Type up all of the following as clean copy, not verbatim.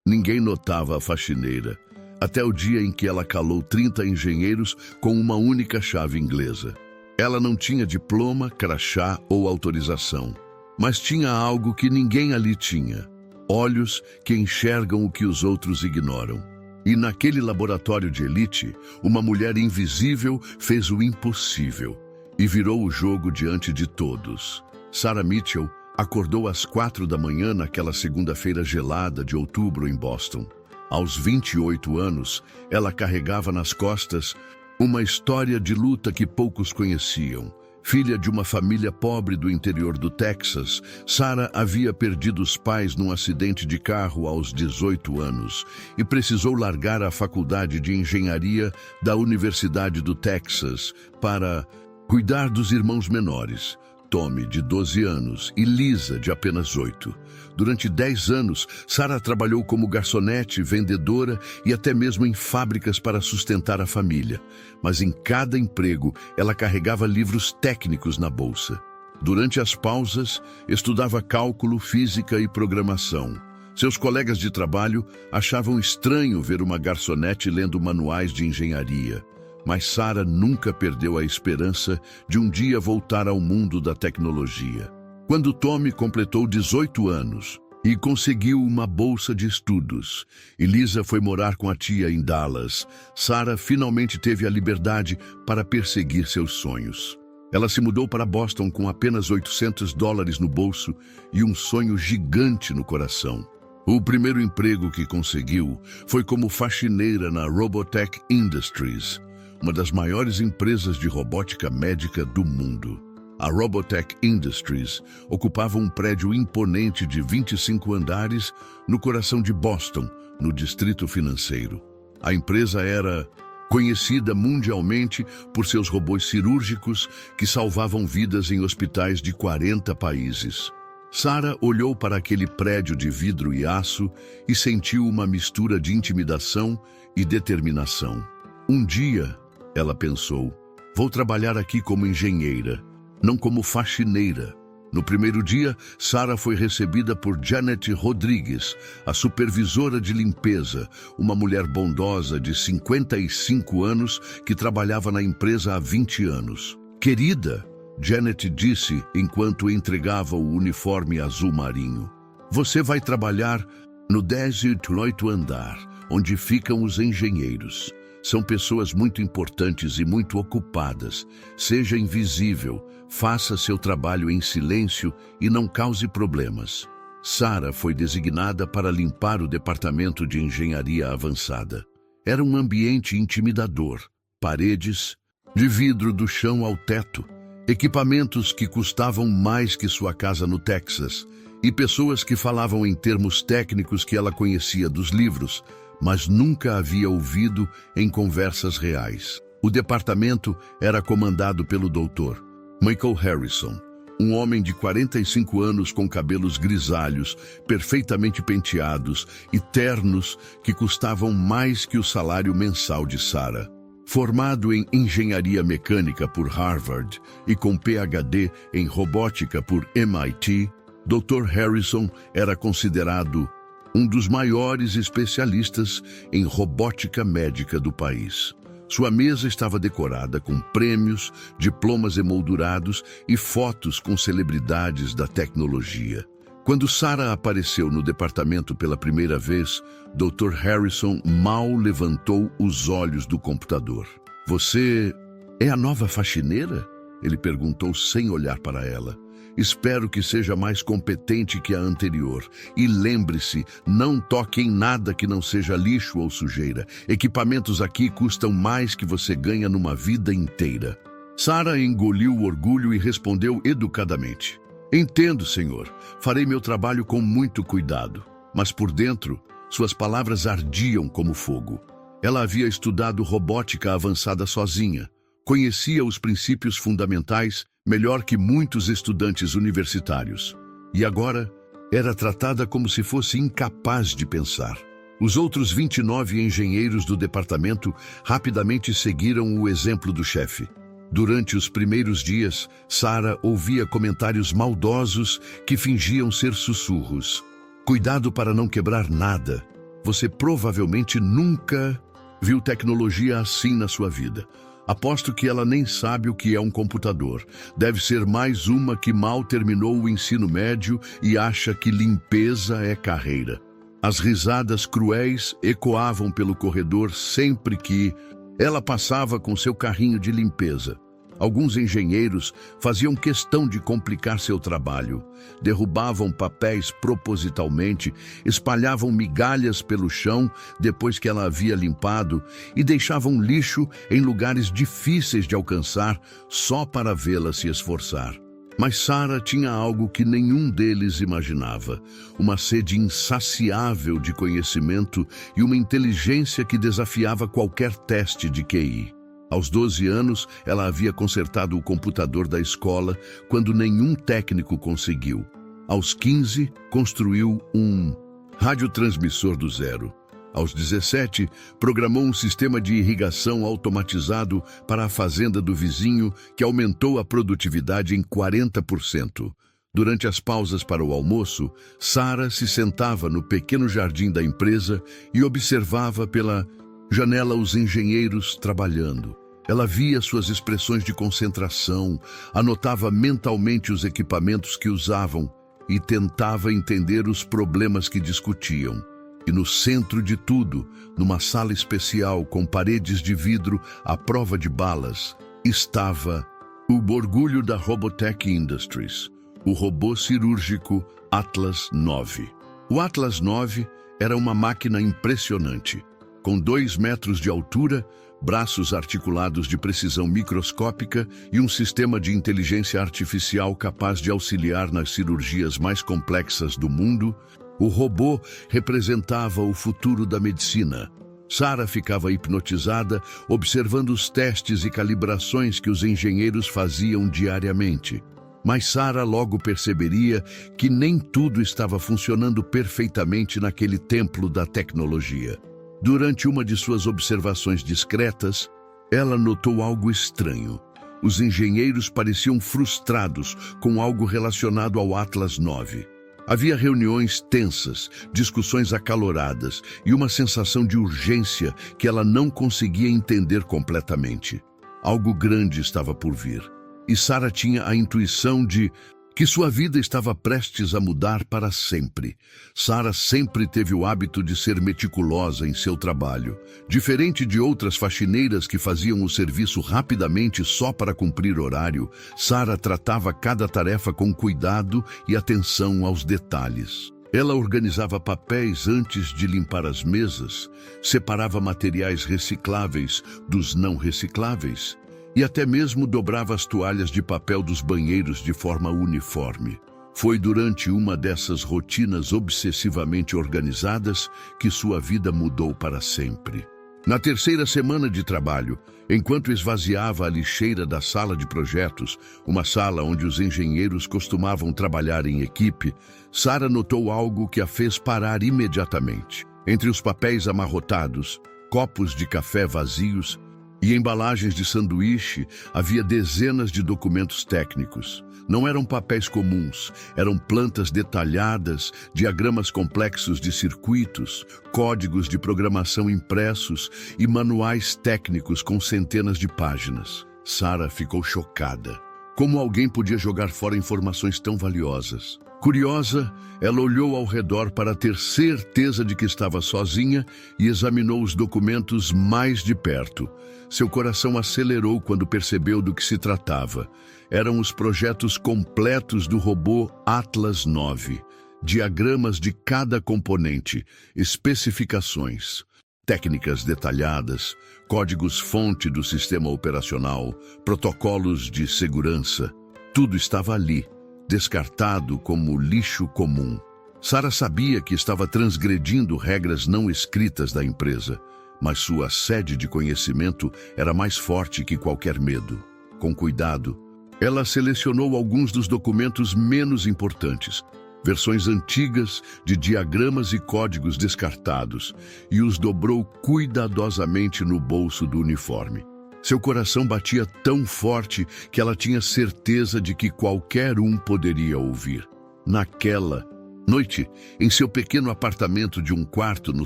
Ninguém notava a faxineira, até o dia em que ela calou 30 engenheiros com uma única chave inglesa. Ela não tinha diploma, crachá ou autorização, mas tinha algo que ninguém ali tinha: olhos que enxergam o que os outros ignoram. E naquele laboratório de elite, uma mulher invisível fez o impossível e virou o jogo diante de todos. Sarah Mitchell acordou às 4 da manhã naquela segunda-feira gelada de outubro em Boston. Aos 28 anos, ela carregava nas costas uma história de luta que poucos conheciam. Filha de uma família pobre do interior do Texas, Sarah havia perdido os pais num acidente de carro aos 18 anos e precisou largar a faculdade de engenharia da Universidade do Texas para cuidar dos irmãos menores, Tommy, de 12 anos, e Lisa, de apenas 8. Durante 10 anos, Sarah trabalhou como garçonete, vendedora e até mesmo em fábricas para sustentar a família. Mas em cada emprego, ela carregava livros técnicos na bolsa. Durante as pausas, estudava cálculo, física e programação. Seus colegas de trabalho achavam estranho ver uma garçonete lendo manuais de engenharia. Mas Sarah nunca perdeu a esperança de um dia voltar ao mundo da tecnologia. Quando Tommy completou 18 anos e conseguiu uma bolsa de estudos, e Lisa foi morar com a tia em Dallas, Sarah finalmente teve a liberdade para perseguir seus sonhos. Ela se mudou para Boston com apenas $800 no bolso e um sonho gigante no coração. O primeiro emprego que conseguiu foi como faxineira na Robotech Industries, uma das maiores empresas de robótica médica do mundo. A Robotech Industries ocupava um prédio imponente de 25 andares no coração de Boston, no distrito financeiro. A empresa era conhecida mundialmente por seus robôs cirúrgicos que salvavam vidas em hospitais de 40 países. Sarah olhou para aquele prédio de vidro e aço e sentiu uma mistura de intimidação e determinação. Um dia, ela pensou, vou trabalhar aqui como engenheira, não como faxineira. No primeiro dia, Sarah foi recebida por Janet Rodrigues, a supervisora de limpeza, uma mulher bondosa de 55 anos que trabalhava na empresa há 20 anos. Querida, Janet disse enquanto entregava o uniforme azul marinho, você vai trabalhar no 18º andar, onde ficam os engenheiros. São pessoas muito importantes e muito ocupadas. Seja invisível, faça seu trabalho em silêncio e não cause problemas. Sarah foi designada para limpar o departamento de engenharia avançada. Era um ambiente intimidador. Paredes de vidro do chão ao teto, equipamentos que custavam mais que sua casa no Texas e pessoas que falavam em termos técnicos que ela conhecia dos livros, mas nunca havia ouvido em conversas reais. O departamento era comandado pelo Dr. Michael Harrison, um homem de 45 anos com cabelos grisalhos, perfeitamente penteados e ternos que custavam mais que o salário mensal de Sarah. Formado em engenharia mecânica por Harvard e com PhD em robótica por MIT, Dr. Harrison era considerado um dos maiores especialistas em robótica médica do país. Sua mesa estava decorada com prêmios, diplomas emoldurados e fotos com celebridades da tecnologia. Quando Sarah apareceu no departamento pela primeira vez, Dr. Harrison mal levantou os olhos do computador. Você é a nova faxineira? Ele perguntou sem olhar para ela. Espero que seja mais competente que a anterior. E lembre-se, não toque em nada que não seja lixo ou sujeira. Equipamentos aqui custam mais que você ganha numa vida inteira. Sarah engoliu o orgulho e respondeu educadamente. Entendo, senhor. Farei meu trabalho com muito cuidado. Mas por dentro, suas palavras ardiam como fogo. Ela havia estudado robótica avançada sozinha. Conhecia os princípios fundamentais melhor que muitos estudantes universitários. E agora era tratada como se fosse incapaz de pensar. Os outros 29 engenheiros do departamento rapidamente seguiram o exemplo do chefe. Durante os primeiros dias, Sarah ouvia comentários maldosos que fingiam ser sussurros. Cuidado para não quebrar nada. Você provavelmente nunca viu tecnologia assim na sua vida. Aposto que ela nem sabe o que é um computador. Deve ser mais uma que mal terminou o ensino médio e acha que limpeza é carreira. As risadas cruéis ecoavam pelo corredor sempre que ela passava com seu carrinho de limpeza. Alguns engenheiros faziam questão de complicar seu trabalho. Derrubavam papéis propositalmente, espalhavam migalhas pelo chão depois que ela havia limpado e deixavam lixo em lugares difíceis de alcançar só para vê-la se esforçar. Mas Sarah tinha algo que nenhum deles imaginava, uma sede insaciável de conhecimento e uma inteligência que desafiava qualquer teste de QI. Aos 12 anos, ela havia consertado o computador da escola quando nenhum técnico conseguiu. Aos 15, construiu um radiotransmissor do zero. Aos 17, programou um sistema de irrigação automatizado para a fazenda do vizinho que aumentou a produtividade em 40%. Durante as pausas para o almoço, Sarah se sentava no pequeno jardim da empresa e observava pela janela os engenheiros trabalhando. Ela via suas expressões de concentração, anotava mentalmente os equipamentos que usavam e tentava entender os problemas que discutiam. E no centro de tudo, numa sala especial com paredes de vidro à prova de balas, estava o orgulho da Robotech Industries, o robô cirúrgico Atlas 9. O Atlas 9 era uma máquina impressionante, com 2 metros de altura, braços articulados de precisão microscópica e um sistema de inteligência artificial capaz de auxiliar nas cirurgias mais complexas do mundo. O robô representava o futuro da medicina. Sarah ficava hipnotizada, observando os testes e calibrações que os engenheiros faziam diariamente. Mas Sarah logo perceberia que nem tudo estava funcionando perfeitamente naquele templo da tecnologia. Durante uma de suas observações discretas, ela notou algo estranho. Os engenheiros pareciam frustrados com algo relacionado ao Atlas 9. Havia reuniões tensas, discussões acaloradas e uma sensação de urgência que ela não conseguia entender completamente. Algo grande estava por vir, e Sarah tinha a intuição de que sua vida estava prestes a mudar para sempre. Sarah sempre teve o hábito de ser meticulosa em seu trabalho. Diferente de outras faxineiras que faziam o serviço rapidamente só para cumprir horário, Sarah tratava cada tarefa com cuidado e atenção aos detalhes. Ela organizava papéis antes de limpar as mesas, separava materiais recicláveis dos não recicláveis, e até mesmo dobrava as toalhas de papel dos banheiros de forma uniforme. Foi durante uma dessas rotinas obsessivamente organizadas que sua vida mudou para sempre. Na terceira semana de trabalho, enquanto esvaziava a lixeira da sala de projetos, uma sala onde os engenheiros costumavam trabalhar em equipe, Sarah notou algo que a fez parar imediatamente. Entre os papéis amarrotados, copos de café vazios e embalagens de sanduíche, havia dezenas de documentos técnicos. Não eram papéis comuns, eram plantas detalhadas, diagramas complexos de circuitos, códigos de programação impressos e manuais técnicos com centenas de páginas. Sarah ficou chocada. Como alguém podia jogar fora informações tão valiosas? Curiosa, ela olhou ao redor para ter certeza de que estava sozinha e examinou os documentos mais de perto. Seu coração acelerou quando percebeu do que se tratava. Eram os projetos completos do robô Atlas 9. Diagramas de cada componente, especificações, técnicas detalhadas, códigos-fonte do sistema operacional, protocolos de segurança. Tudo estava ali, descartado como lixo comum. Sarah sabia que estava transgredindo regras não escritas da empresa, mas sua sede de conhecimento era mais forte que qualquer medo. Com cuidado, ela selecionou alguns dos documentos menos importantes, versões antigas de diagramas e códigos descartados, e os dobrou cuidadosamente no bolso do uniforme. Seu coração batia tão forte que ela tinha certeza de que qualquer um poderia ouvir. Naquela Noite, em seu pequeno apartamento de um quarto no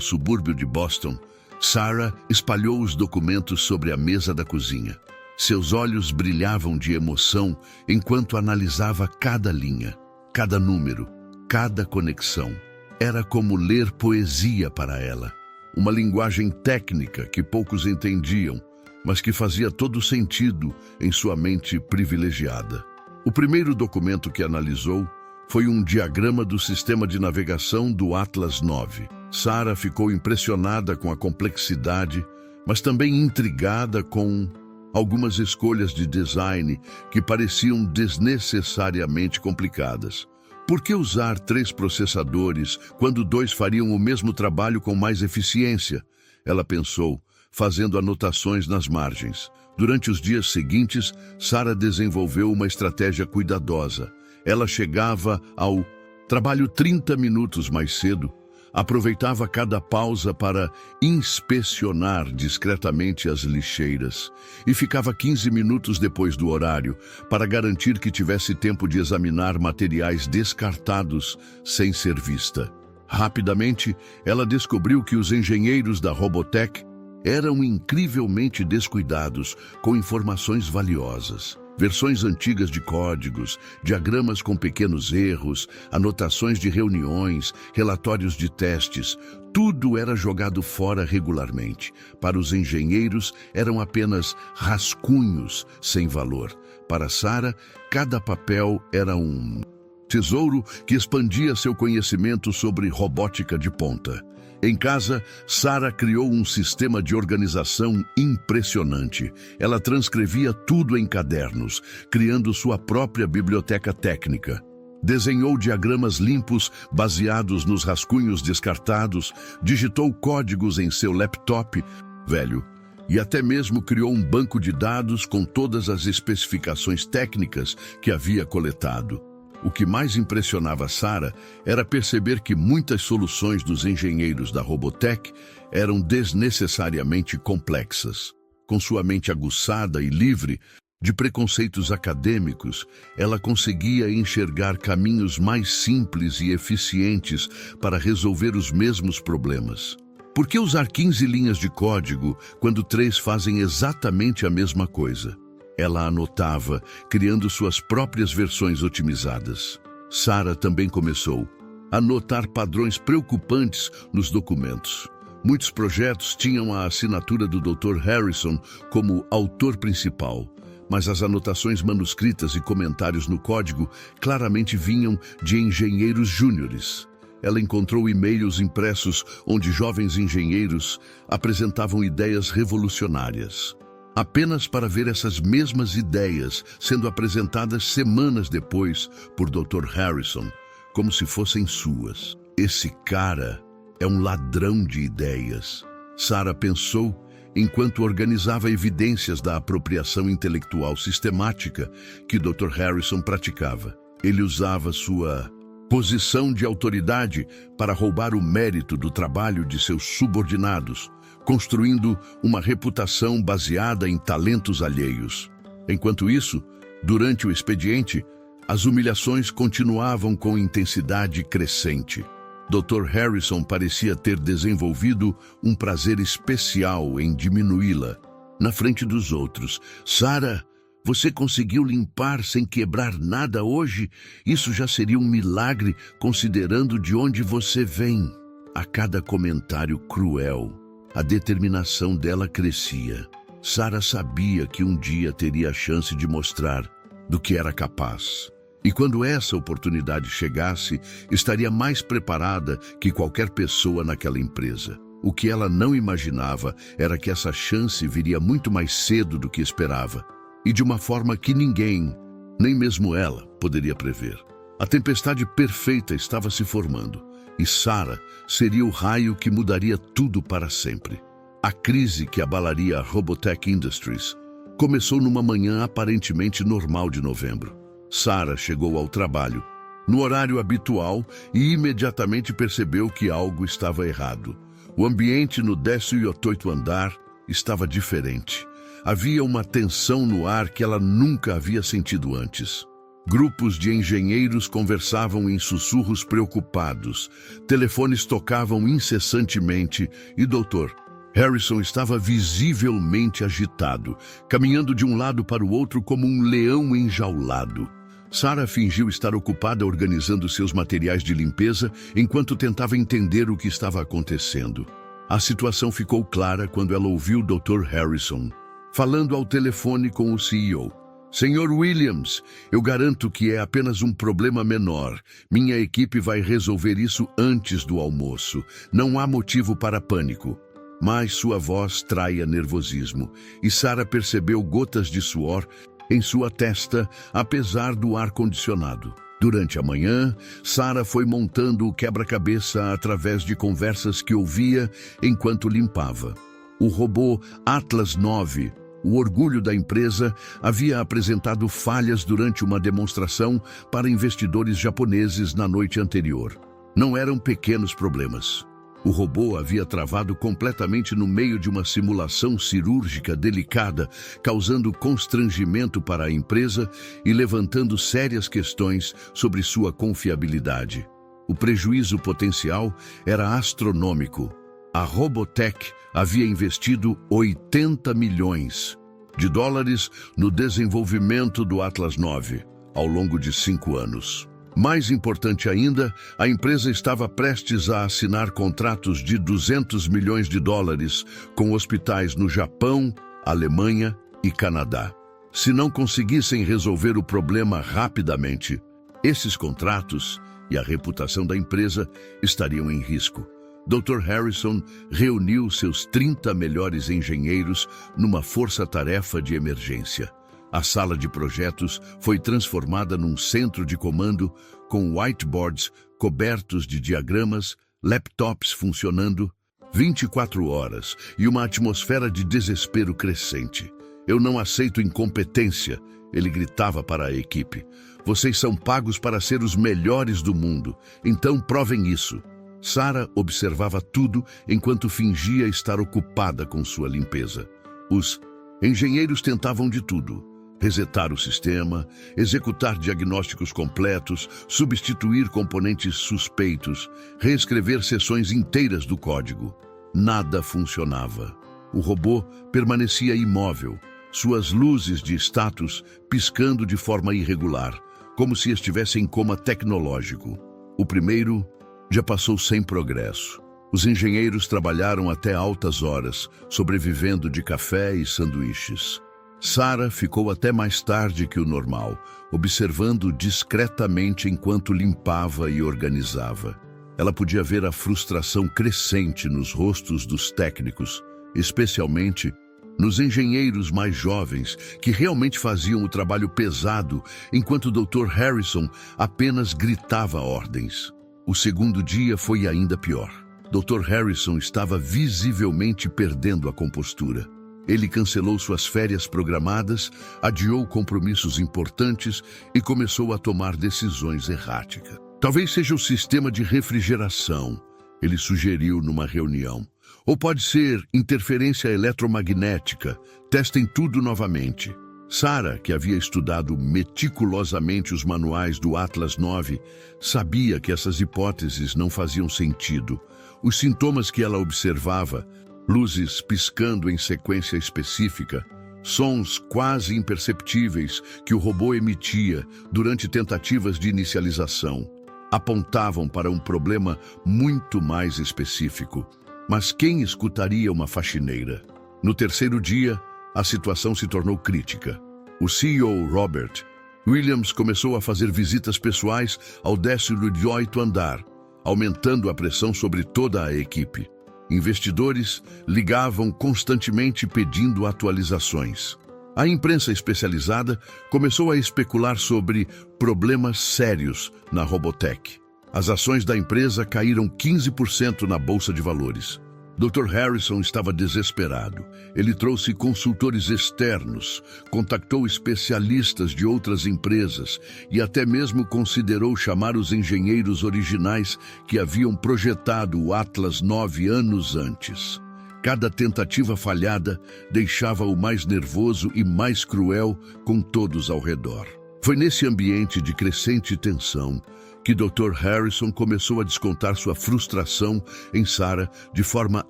subúrbio de Boston, Sarah espalhou os documentos sobre a mesa da cozinha. Seus olhos brilhavam de emoção enquanto analisava cada linha, cada número, cada conexão. Era como ler poesia para ela. Uma linguagem técnica que poucos entendiam, mas que fazia todo sentido em sua mente privilegiada. O primeiro documento que analisou foi um diagrama do sistema de navegação do Atlas V. Sarah ficou impressionada com a complexidade, mas também intrigada com algumas escolhas de design que pareciam desnecessariamente complicadas. Por que usar 3 processadores quando 2 fariam o mesmo trabalho com mais eficiência? Ela pensou, fazendo anotações nas margens. Durante os dias seguintes, Sarah desenvolveu uma estratégia cuidadosa. Ela chegava ao trabalho 30 minutos mais cedo, aproveitava cada pausa para inspecionar discretamente as lixeiras e ficava 15 minutos depois do horário para garantir que tivesse tempo de examinar materiais descartados sem ser vista. Rapidamente, ela descobriu que os engenheiros da Robotech eram incrivelmente descuidados com informações valiosas. Versões antigas de códigos, diagramas com pequenos erros, anotações de reuniões, relatórios de testes, tudo era jogado fora regularmente. Para os engenheiros, eram apenas rascunhos sem valor. Para Sarah, cada papel era um tesouro que expandia seu conhecimento sobre robótica de ponta. Em casa, Sarah criou um sistema de organização impressionante. Ela transcrevia tudo em cadernos, criando sua própria biblioteca técnica. Desenhou diagramas limpos baseados nos rascunhos descartados, digitou códigos em seu laptop velho e até mesmo criou um banco de dados com todas as especificações técnicas que havia coletado. O que mais impressionava Sarah era perceber que muitas soluções dos engenheiros da Robotech eram desnecessariamente complexas. Com sua mente aguçada e livre de preconceitos acadêmicos, ela conseguia enxergar caminhos mais simples e eficientes para resolver os mesmos problemas. Por que usar 15 linhas de código quando 3 fazem exatamente a mesma coisa? Ela anotava, criando suas próprias versões otimizadas. Sarah também começou a notar padrões preocupantes nos documentos. Muitos projetos tinham a assinatura do Dr. Harrison como autor principal, mas as anotações manuscritas e comentários no código claramente vinham de engenheiros júniores. Ela encontrou e-mails impressos onde jovens engenheiros apresentavam ideias revolucionárias, apenas para ver essas mesmas ideias sendo apresentadas semanas depois por Dr. Harrison, como se fossem suas. Esse cara é um ladrão de ideias, Sarah pensou enquanto organizava evidências da apropriação intelectual sistemática que Dr. Harrison praticava. Ele usava sua posição de autoridade para roubar o mérito do trabalho de seus subordinados, construindo uma reputação baseada em talentos alheios. Enquanto isso, durante o expediente, as humilhações continuavam com intensidade crescente. Dr. Harrison parecia ter desenvolvido um prazer especial em diminuí-la na frente dos outros. Sarah, você conseguiu limpar sem quebrar nada hoje? Isso já seria um milagre, considerando de onde você vem. A cada comentário cruel, a determinação dela crescia. Sarah sabia que um dia teria a chance de mostrar do que era capaz. E quando essa oportunidade chegasse, estaria mais preparada que qualquer pessoa naquela empresa. O que ela não imaginava era que essa chance viria muito mais cedo do que esperava, e de uma forma que ninguém, nem mesmo ela, poderia prever. A tempestade perfeita estava se formando, e Sarah seria o raio que mudaria tudo para sempre. A crise que abalaria a Robotech Industries começou numa manhã aparentemente normal de novembro. Sarah chegou ao trabalho no horário habitual e imediatamente percebeu que algo estava errado. O ambiente no 18º andar estava diferente. Havia uma tensão no ar que ela nunca havia sentido antes. Grupos de engenheiros conversavam em sussurros preocupados. Telefones tocavam incessantemente e Dr. Harrison estava visivelmente agitado, caminhando de um lado para o outro como um leão enjaulado. Sarah fingiu estar ocupada organizando seus materiais de limpeza enquanto tentava entender o que estava acontecendo. A situação ficou clara quando ela ouviu Dr. Harrison falando ao telefone com o CEO. Senhor Williams, eu garanto que é apenas um problema menor. Minha equipe vai resolver isso antes do almoço. Não há motivo para pânico. Mas sua voz traia nervosismo, e Sarah percebeu gotas de suor em sua testa, apesar do ar-condicionado. Durante a manhã, Sarah foi montando o quebra-cabeça através de conversas que ouvia enquanto limpava. O robô Atlas 9, o orgulho da empresa, havia apresentado falhas durante uma demonstração para investidores japoneses na noite anterior. Não eram pequenos problemas. O robô havia travado completamente no meio de uma simulação cirúrgica delicada, causando constrangimento para a empresa e levantando sérias questões sobre sua confiabilidade. O prejuízo potencial era astronômico. A Robotech havia investido 80 milhões de dólares no desenvolvimento do Atlas 9 ao longo de 5 anos. Mais importante ainda, a empresa estava prestes a assinar contratos de 200 milhões de dólares com hospitais no Japão, Alemanha e Canadá. Se não conseguissem resolver o problema rapidamente, esses contratos e a reputação da empresa estariam em risco. Dr. Harrison reuniu seus 30 melhores engenheiros numa força-tarefa de emergência. A sala de projetos foi transformada num centro de comando com whiteboards cobertos de diagramas, laptops funcionando 24 horas e uma atmosfera de desespero crescente. Eu não aceito incompetência, ele gritava para a equipe. Vocês são pagos para ser os melhores do mundo, então provem isso. Sarah observava tudo enquanto fingia estar ocupada com sua limpeza. Os engenheiros tentavam de tudo. Resetar o sistema, executar diagnósticos completos, substituir componentes suspeitos, reescrever seções inteiras do código. Nada funcionava. O robô permanecia imóvel, suas luzes de status piscando de forma irregular, como se estivesse em coma tecnológico. O primeiro já passou sem progresso. Os engenheiros trabalharam até altas horas, sobrevivendo de café e sanduíches. Sarah ficou até mais tarde que o normal, observando discretamente enquanto limpava e organizava. Ela podia ver a frustração crescente nos rostos dos técnicos, especialmente nos engenheiros mais jovens, que realmente faziam o trabalho pesado, enquanto o Dr. Harrison apenas gritava ordens. O segundo dia foi ainda pior. Dr. Harrison estava visivelmente perdendo a compostura. Ele cancelou suas férias programadas, adiou compromissos importantes e começou a tomar decisões erráticas. Talvez seja o sistema de refrigeração, ele sugeriu numa reunião. Ou pode ser interferência eletromagnética. Testem tudo novamente. Sarah, que havia estudado meticulosamente os manuais do Atlas 9, sabia que essas hipóteses não faziam sentido. Os sintomas que ela observava, luzes piscando em sequência específica, sons quase imperceptíveis que o robô emitia durante tentativas de inicialização, apontavam para um problema muito mais específico. Mas quem escutaria uma faxineira? No terceiro dia, a situação se tornou crítica. O CEO, Robert Williams, começou a fazer visitas pessoais ao 18º andar, aumentando a pressão sobre toda a equipe. Investidores ligavam constantemente pedindo atualizações. A imprensa especializada começou a especular sobre problemas sérios na Robotech. As ações da empresa caíram 15% na bolsa de valores. Dr. Harrison estava desesperado. Ele trouxe consultores externos, contactou especialistas de outras empresas e até mesmo considerou chamar os engenheiros originais que haviam projetado o Atlas 9 anos antes. Cada tentativa falhada deixava-o mais nervoso e mais cruel com todos ao redor. Foi nesse ambiente de crescente tensão que Dr. Harrison começou a descontar sua frustração em Sarah de forma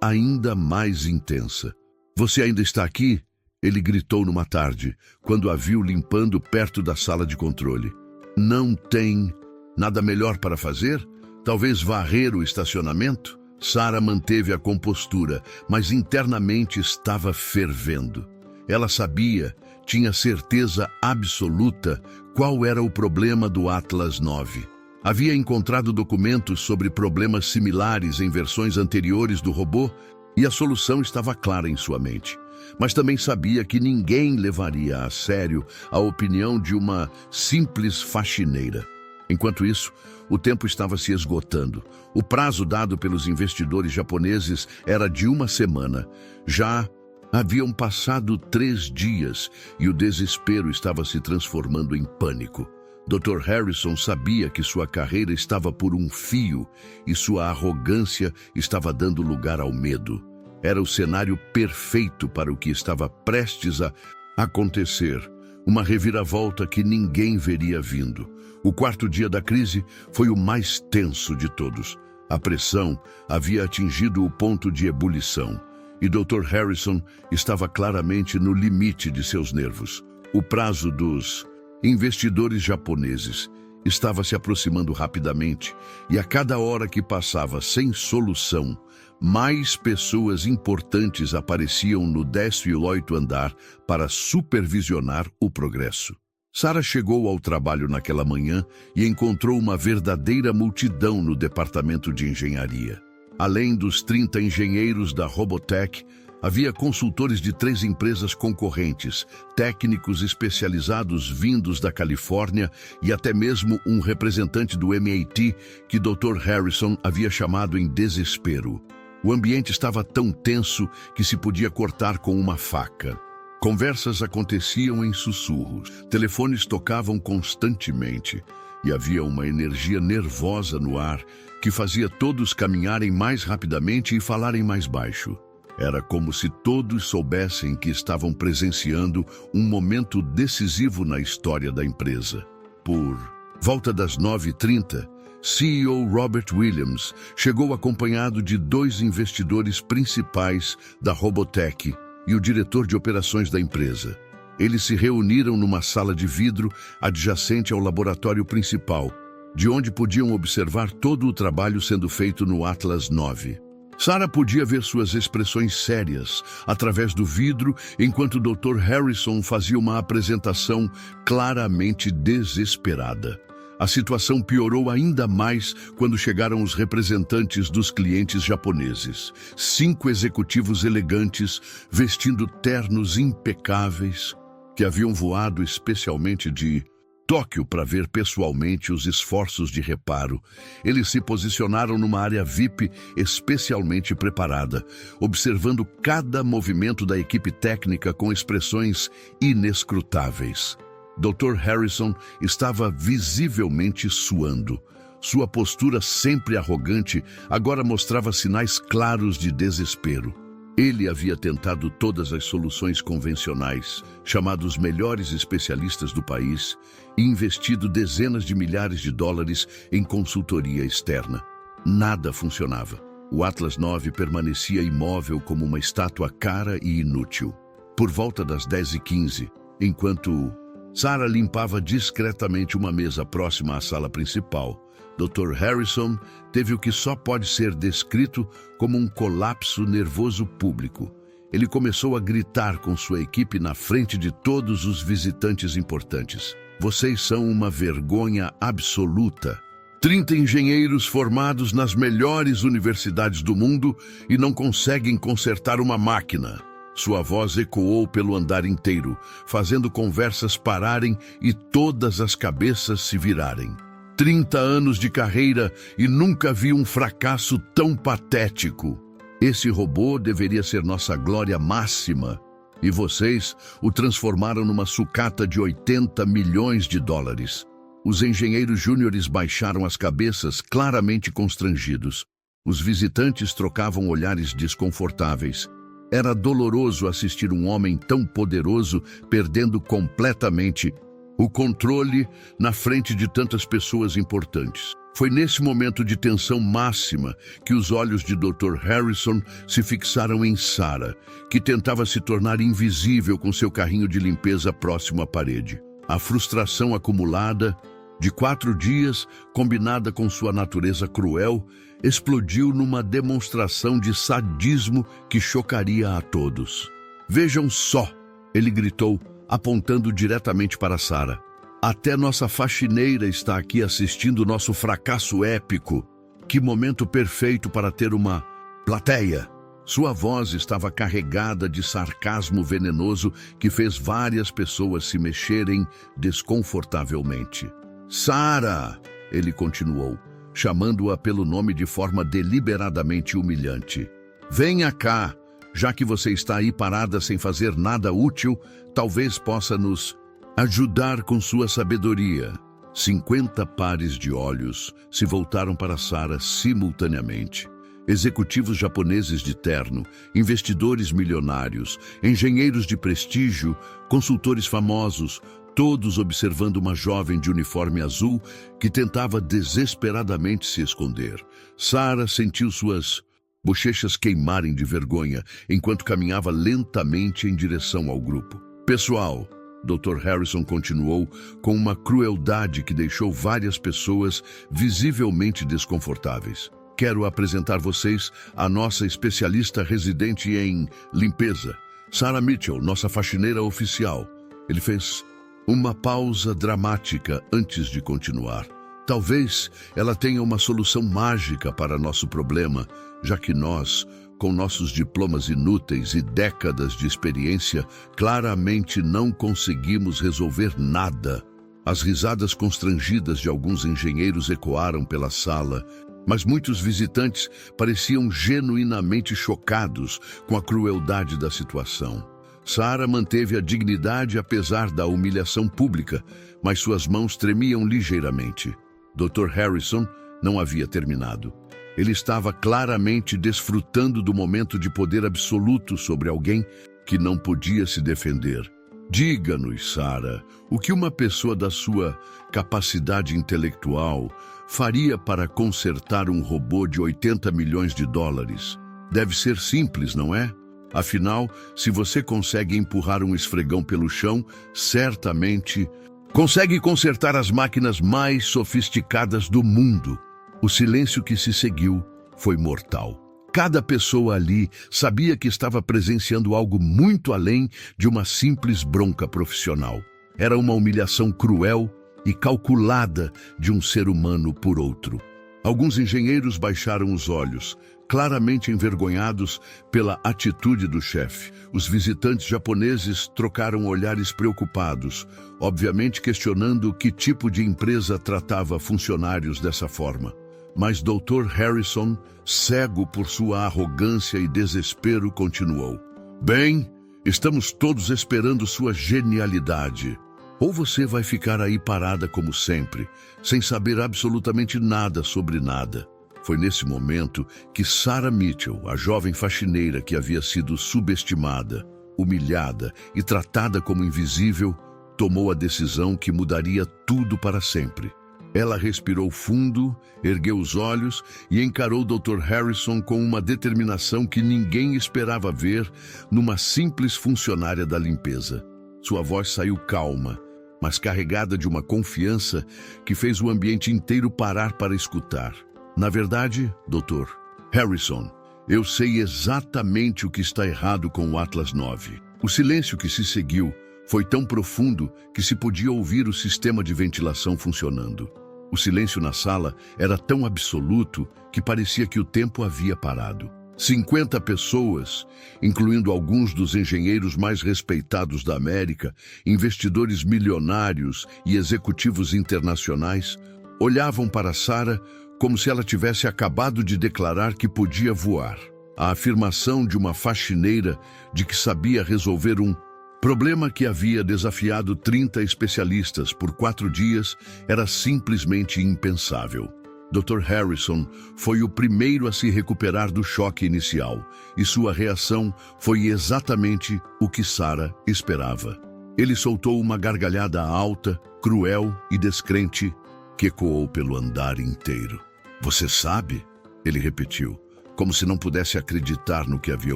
ainda mais intensa. "Você ainda está aqui?" Ele gritou numa tarde, quando a viu limpando perto da sala de controle. "Não tem nada melhor para fazer? Talvez varrer o estacionamento?" Sarah manteve a compostura, mas internamente estava fervendo. Ela sabia, tinha certeza absoluta qual era o problema do Atlas 9. Havia encontrado documentos sobre problemas similares em versões anteriores do robô e a solução estava clara em sua mente. Mas também sabia que ninguém levaria a sério a opinião de uma simples faxineira. Enquanto isso, o tempo estava se esgotando. O prazo dado pelos investidores japoneses era de 1 semana. Já haviam passado 3 dias e o desespero estava se transformando em pânico. Dr. Harrison sabia que sua carreira estava por um fio e sua arrogância estava dando lugar ao medo. Era o cenário perfeito para o que estava prestes a acontecer. Uma reviravolta que ninguém veria vindo. O 4º dia da crise foi o mais tenso de todos. A pressão havia atingido o ponto de ebulição e Dr. Harrison estava claramente no limite de seus nervos. O prazo dos investidores japoneses estava se aproximando rapidamente e a cada hora que passava sem solução, mais pessoas importantes apareciam no 18º andar para supervisionar o progresso. Sarah chegou ao trabalho naquela manhã e encontrou uma verdadeira multidão no departamento de engenharia. Além dos 30 engenheiros da Robotech, havia consultores de 3 empresas concorrentes, técnicos especializados vindos da Califórnia e até mesmo um representante do MIT que Dr. Harrison havia chamado em desespero. O ambiente estava tão tenso que se podia cortar com uma faca. Conversas aconteciam em sussurros, telefones tocavam constantemente e havia uma energia nervosa no ar que fazia todos caminharem mais rapidamente e falarem mais baixo. Era como se todos soubessem que estavam presenciando um momento decisivo na história da empresa. Por volta das 9h30, CEO Robert Williams chegou acompanhado de 2 investidores principais da Robotech e o diretor de operações da empresa. Eles se reuniram numa sala de vidro adjacente ao laboratório principal, de onde podiam observar todo o trabalho sendo feito no Atlas 9. Sarah podia ver suas expressões sérias através do vidro enquanto Dr. Harrison fazia uma apresentação claramente desesperada. A situação piorou ainda mais quando chegaram os representantes dos clientes japoneses. 5 executivos elegantes, vestindo ternos impecáveis, que haviam voado especialmente de Tóquio para ver pessoalmente os esforços de reparo. Eles se posicionaram numa área VIP especialmente preparada, observando cada movimento da equipe técnica com expressões inescrutáveis. Dr. Harrison estava visivelmente suando. Sua postura sempre arrogante agora mostrava sinais claros de desespero. Ele havia tentado todas as soluções convencionais, chamado os melhores especialistas do país, e investido dezenas de milhares de dólares em consultoria externa. Nada funcionava. O Atlas 9 permanecia imóvel como uma estátua cara e inútil. Por volta das 10h15, enquanto Sarah limpava discretamente uma mesa próxima à sala principal, Dr. Harrison teve o que só pode ser descrito como um colapso nervoso público. Ele começou a gritar com sua equipe na frente de todos os visitantes importantes. "Vocês são uma vergonha absoluta. 30 engenheiros formados nas melhores universidades do mundo e não conseguem consertar uma máquina." Sua voz ecoou pelo andar inteiro, fazendo conversas pararem e todas as cabeças se virarem. 30 anos de carreira e nunca vi um fracasso tão patético. Esse robô deveria ser nossa glória máxima. E vocês o transformaram numa sucata de 80 milhões de dólares. Os engenheiros júniores baixaram as cabeças, claramente constrangidos. Os visitantes trocavam olhares desconfortáveis. Era doloroso assistir um homem tão poderoso perdendo completamente o controle na frente de tantas pessoas importantes. Foi nesse momento de tensão máxima que os olhos de Dr. Harrison se fixaram em Sarah, que tentava se tornar invisível com seu carrinho de limpeza próximo à parede. A frustração acumulada de 4 dias, combinada com sua natureza cruel, explodiu numa demonstração de sadismo que chocaria a todos. "Vejam só!" ele gritou, apontando diretamente para Sarah. "Até nossa faxineira está aqui assistindo nosso fracasso épico. Que momento perfeito para ter uma plateia!" Sua voz estava carregada de sarcasmo venenoso que fez várias pessoas se mexerem desconfortavelmente. "Sarah!" ele continuou, chamando-a pelo nome de forma deliberadamente humilhante. "Venha cá! Já que você está aí parada sem fazer nada útil, talvez possa nos ajudar com sua sabedoria." 50 pares de olhos se voltaram para Sarah simultaneamente. Executivos japoneses de terno, investidores milionários, engenheiros de prestígio, consultores famosos, todos observando uma jovem de uniforme azul que tentava desesperadamente se esconder. Sarah sentiu suas bochechas queimarem de vergonha enquanto caminhava lentamente em direção ao grupo. "Pessoal", Dr. Harrison continuou com uma crueldade que deixou várias pessoas visivelmente desconfortáveis. "Quero apresentar vocês a nossa especialista residente em limpeza, Sarah Mitchell, nossa faxineira oficial." Ele fez uma pausa dramática antes de continuar. "Talvez ela tenha uma solução mágica para nosso problema, já que nós, com nossos diplomas inúteis e décadas de experiência, claramente não conseguimos resolver nada." As risadas constrangidas de alguns engenheiros ecoaram pela sala, mas muitos visitantes pareciam genuinamente chocados com a crueldade da situação. Sarah manteve a dignidade apesar da humilhação pública, mas suas mãos tremiam ligeiramente. Dr. Harrison não havia terminado. Ele estava claramente desfrutando do momento de poder absoluto sobre alguém que não podia se defender. "Diga-nos, Sarah, o que uma pessoa da sua capacidade intelectual faria para consertar um robô de 80 milhões de dólares? Deve ser simples, não é? Afinal, se você consegue empurrar um esfregão pelo chão, certamente consegue consertar as máquinas mais sofisticadas do mundo." O silêncio que se seguiu foi mortal. Cada pessoa ali sabia que estava presenciando algo muito além de uma simples bronca profissional. Era uma humilhação cruel e calculada de um ser humano por outro. Alguns engenheiros baixaram os olhos, claramente envergonhados pela atitude do chefe. Os visitantes japoneses trocaram olhares preocupados, obviamente questionando que tipo de empresa tratava funcionários dessa forma. Mas Dr. Harrison, cego por sua arrogância e desespero, continuou. "Bem, estamos todos esperando sua genialidade. Ou você vai ficar aí parada como sempre, sem saber absolutamente nada sobre nada." Foi nesse momento que Sarah Mitchell, a jovem faxineira que havia sido subestimada, humilhada e tratada como invisível, tomou a decisão que mudaria tudo para sempre. Ela respirou fundo, ergueu os olhos e encarou Dr. Harrison com uma determinação que ninguém esperava ver numa simples funcionária da limpeza. Sua voz saiu calma, mas carregada de uma confiança que fez o ambiente inteiro parar para escutar. "Na verdade, Dr. Harrison, eu sei exatamente o que está errado com o Atlas 9. O silêncio que se seguiu foi tão profundo que se podia ouvir o sistema de ventilação funcionando. O silêncio na sala era tão absoluto que parecia que o tempo havia parado. 50 pessoas, incluindo alguns dos engenheiros mais respeitados da América, investidores milionários e executivos internacionais, olhavam para Sarah como se ela tivesse acabado de declarar que podia voar. A afirmação de uma faxineira de que sabia resolver um problema que havia desafiado 30 especialistas por 4 dias era simplesmente impensável. Dr. Harrison foi o primeiro a se recuperar do choque inicial, e sua reação foi exatamente o que Sarah esperava. Ele soltou uma gargalhada alta, cruel e descrente, que ecoou pelo andar inteiro. Você sabe? Ele repetiu, como se não pudesse acreditar no que havia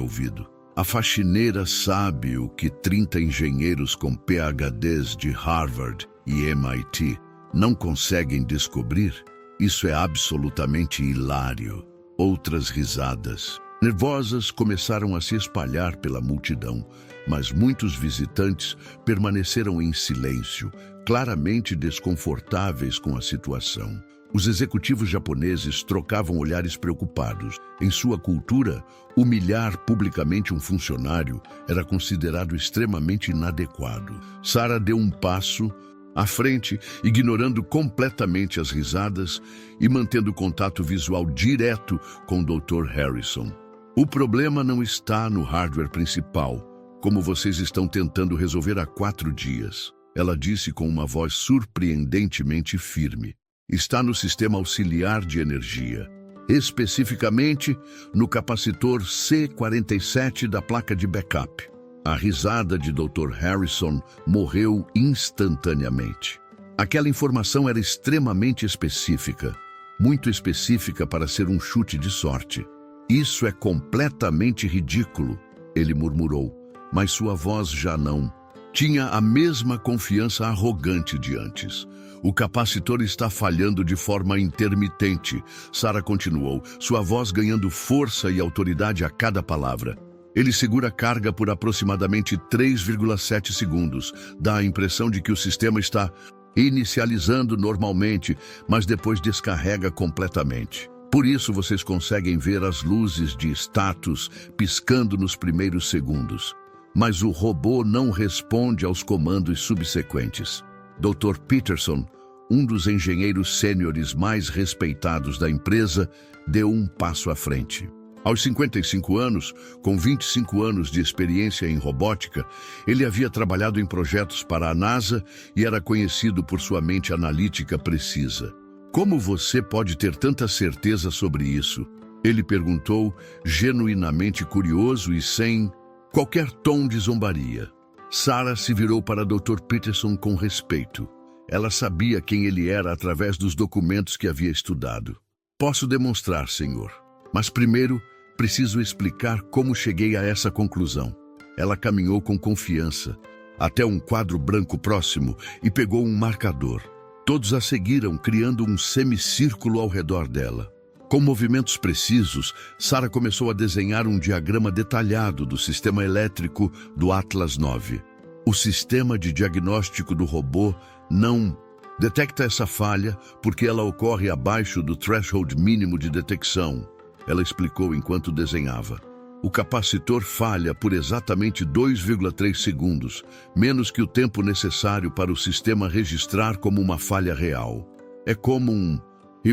ouvido. A faxineira sabe o que 30 engenheiros com PhDs de Harvard e MIT não conseguem descobrir? Isso é absolutamente hilário. Outras risadas nervosas começaram a se espalhar pela multidão, mas muitos visitantes permaneceram em silêncio, claramente desconfortáveis com a situação. Os executivos japoneses trocavam olhares preocupados. Em sua cultura, humilhar publicamente um funcionário era considerado extremamente inadequado. Sarah deu um passo à frente, ignorando completamente as risadas e mantendo contato visual direto com o Dr. Harrison. O problema não está no hardware principal, como vocês estão tentando resolver há 4 dias. Ela disse com uma voz surpreendentemente firme. Está no sistema auxiliar de energia, especificamente no capacitor C47 da placa de backup. A risada de Dr. Harrison morreu instantaneamente. Aquela informação era extremamente específica, muito específica para ser um chute de sorte. Isso é completamente ridículo, ele murmurou, mas sua voz já não tinha a mesma confiança arrogante de antes. O capacitor está falhando de forma intermitente, Sarah continuou, sua voz ganhando força e autoridade a cada palavra. Ele segura a carga por aproximadamente 3,7 segundos. Dá a impressão de que o sistema está inicializando normalmente, mas depois descarrega completamente. Por isso vocês conseguem ver as luzes de status piscando nos primeiros segundos. Mas o robô não responde aos comandos subsequentes. Dr. Peterson, um dos engenheiros sêniores mais respeitados da empresa, deu um passo à frente. Aos 55 anos, com 25 anos de experiência em robótica, ele havia trabalhado em projetos para a NASA e era conhecido por sua mente analítica precisa. Como você pode ter tanta certeza sobre isso? Ele perguntou, genuinamente curioso e sem qualquer tom de zombaria. Sarah se virou para Dr. Peterson com respeito. Ela sabia quem ele era através dos documentos que havia estudado. Posso demonstrar, senhor. Mas primeiro, preciso explicar como cheguei a essa conclusão. Ela caminhou com confiança até um quadro branco próximo e pegou um marcador. Todos a seguiram, criando um semicírculo ao redor dela. Com movimentos precisos, Sarah começou a desenhar um diagrama detalhado do sistema elétrico do Atlas 9. O sistema de diagnóstico do robô não detecta essa falha porque ela ocorre abaixo do threshold mínimo de detecção, ela explicou enquanto desenhava. O capacitor falha por exatamente 2,3 segundos, menos que o tempo necessário para o sistema registrar como uma falha real. É como um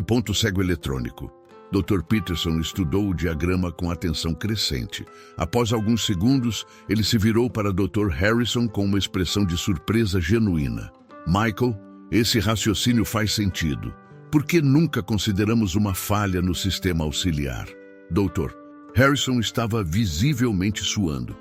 ponto cego eletrônico. Dr. Peterson estudou o diagrama com atenção crescente. Após alguns segundos, ele se virou para Dr. Harrison com uma expressão de surpresa genuína. Michael, esse raciocínio faz sentido. Por que nunca consideramos uma falha no sistema auxiliar? Doutor, Harrison estava visivelmente suando.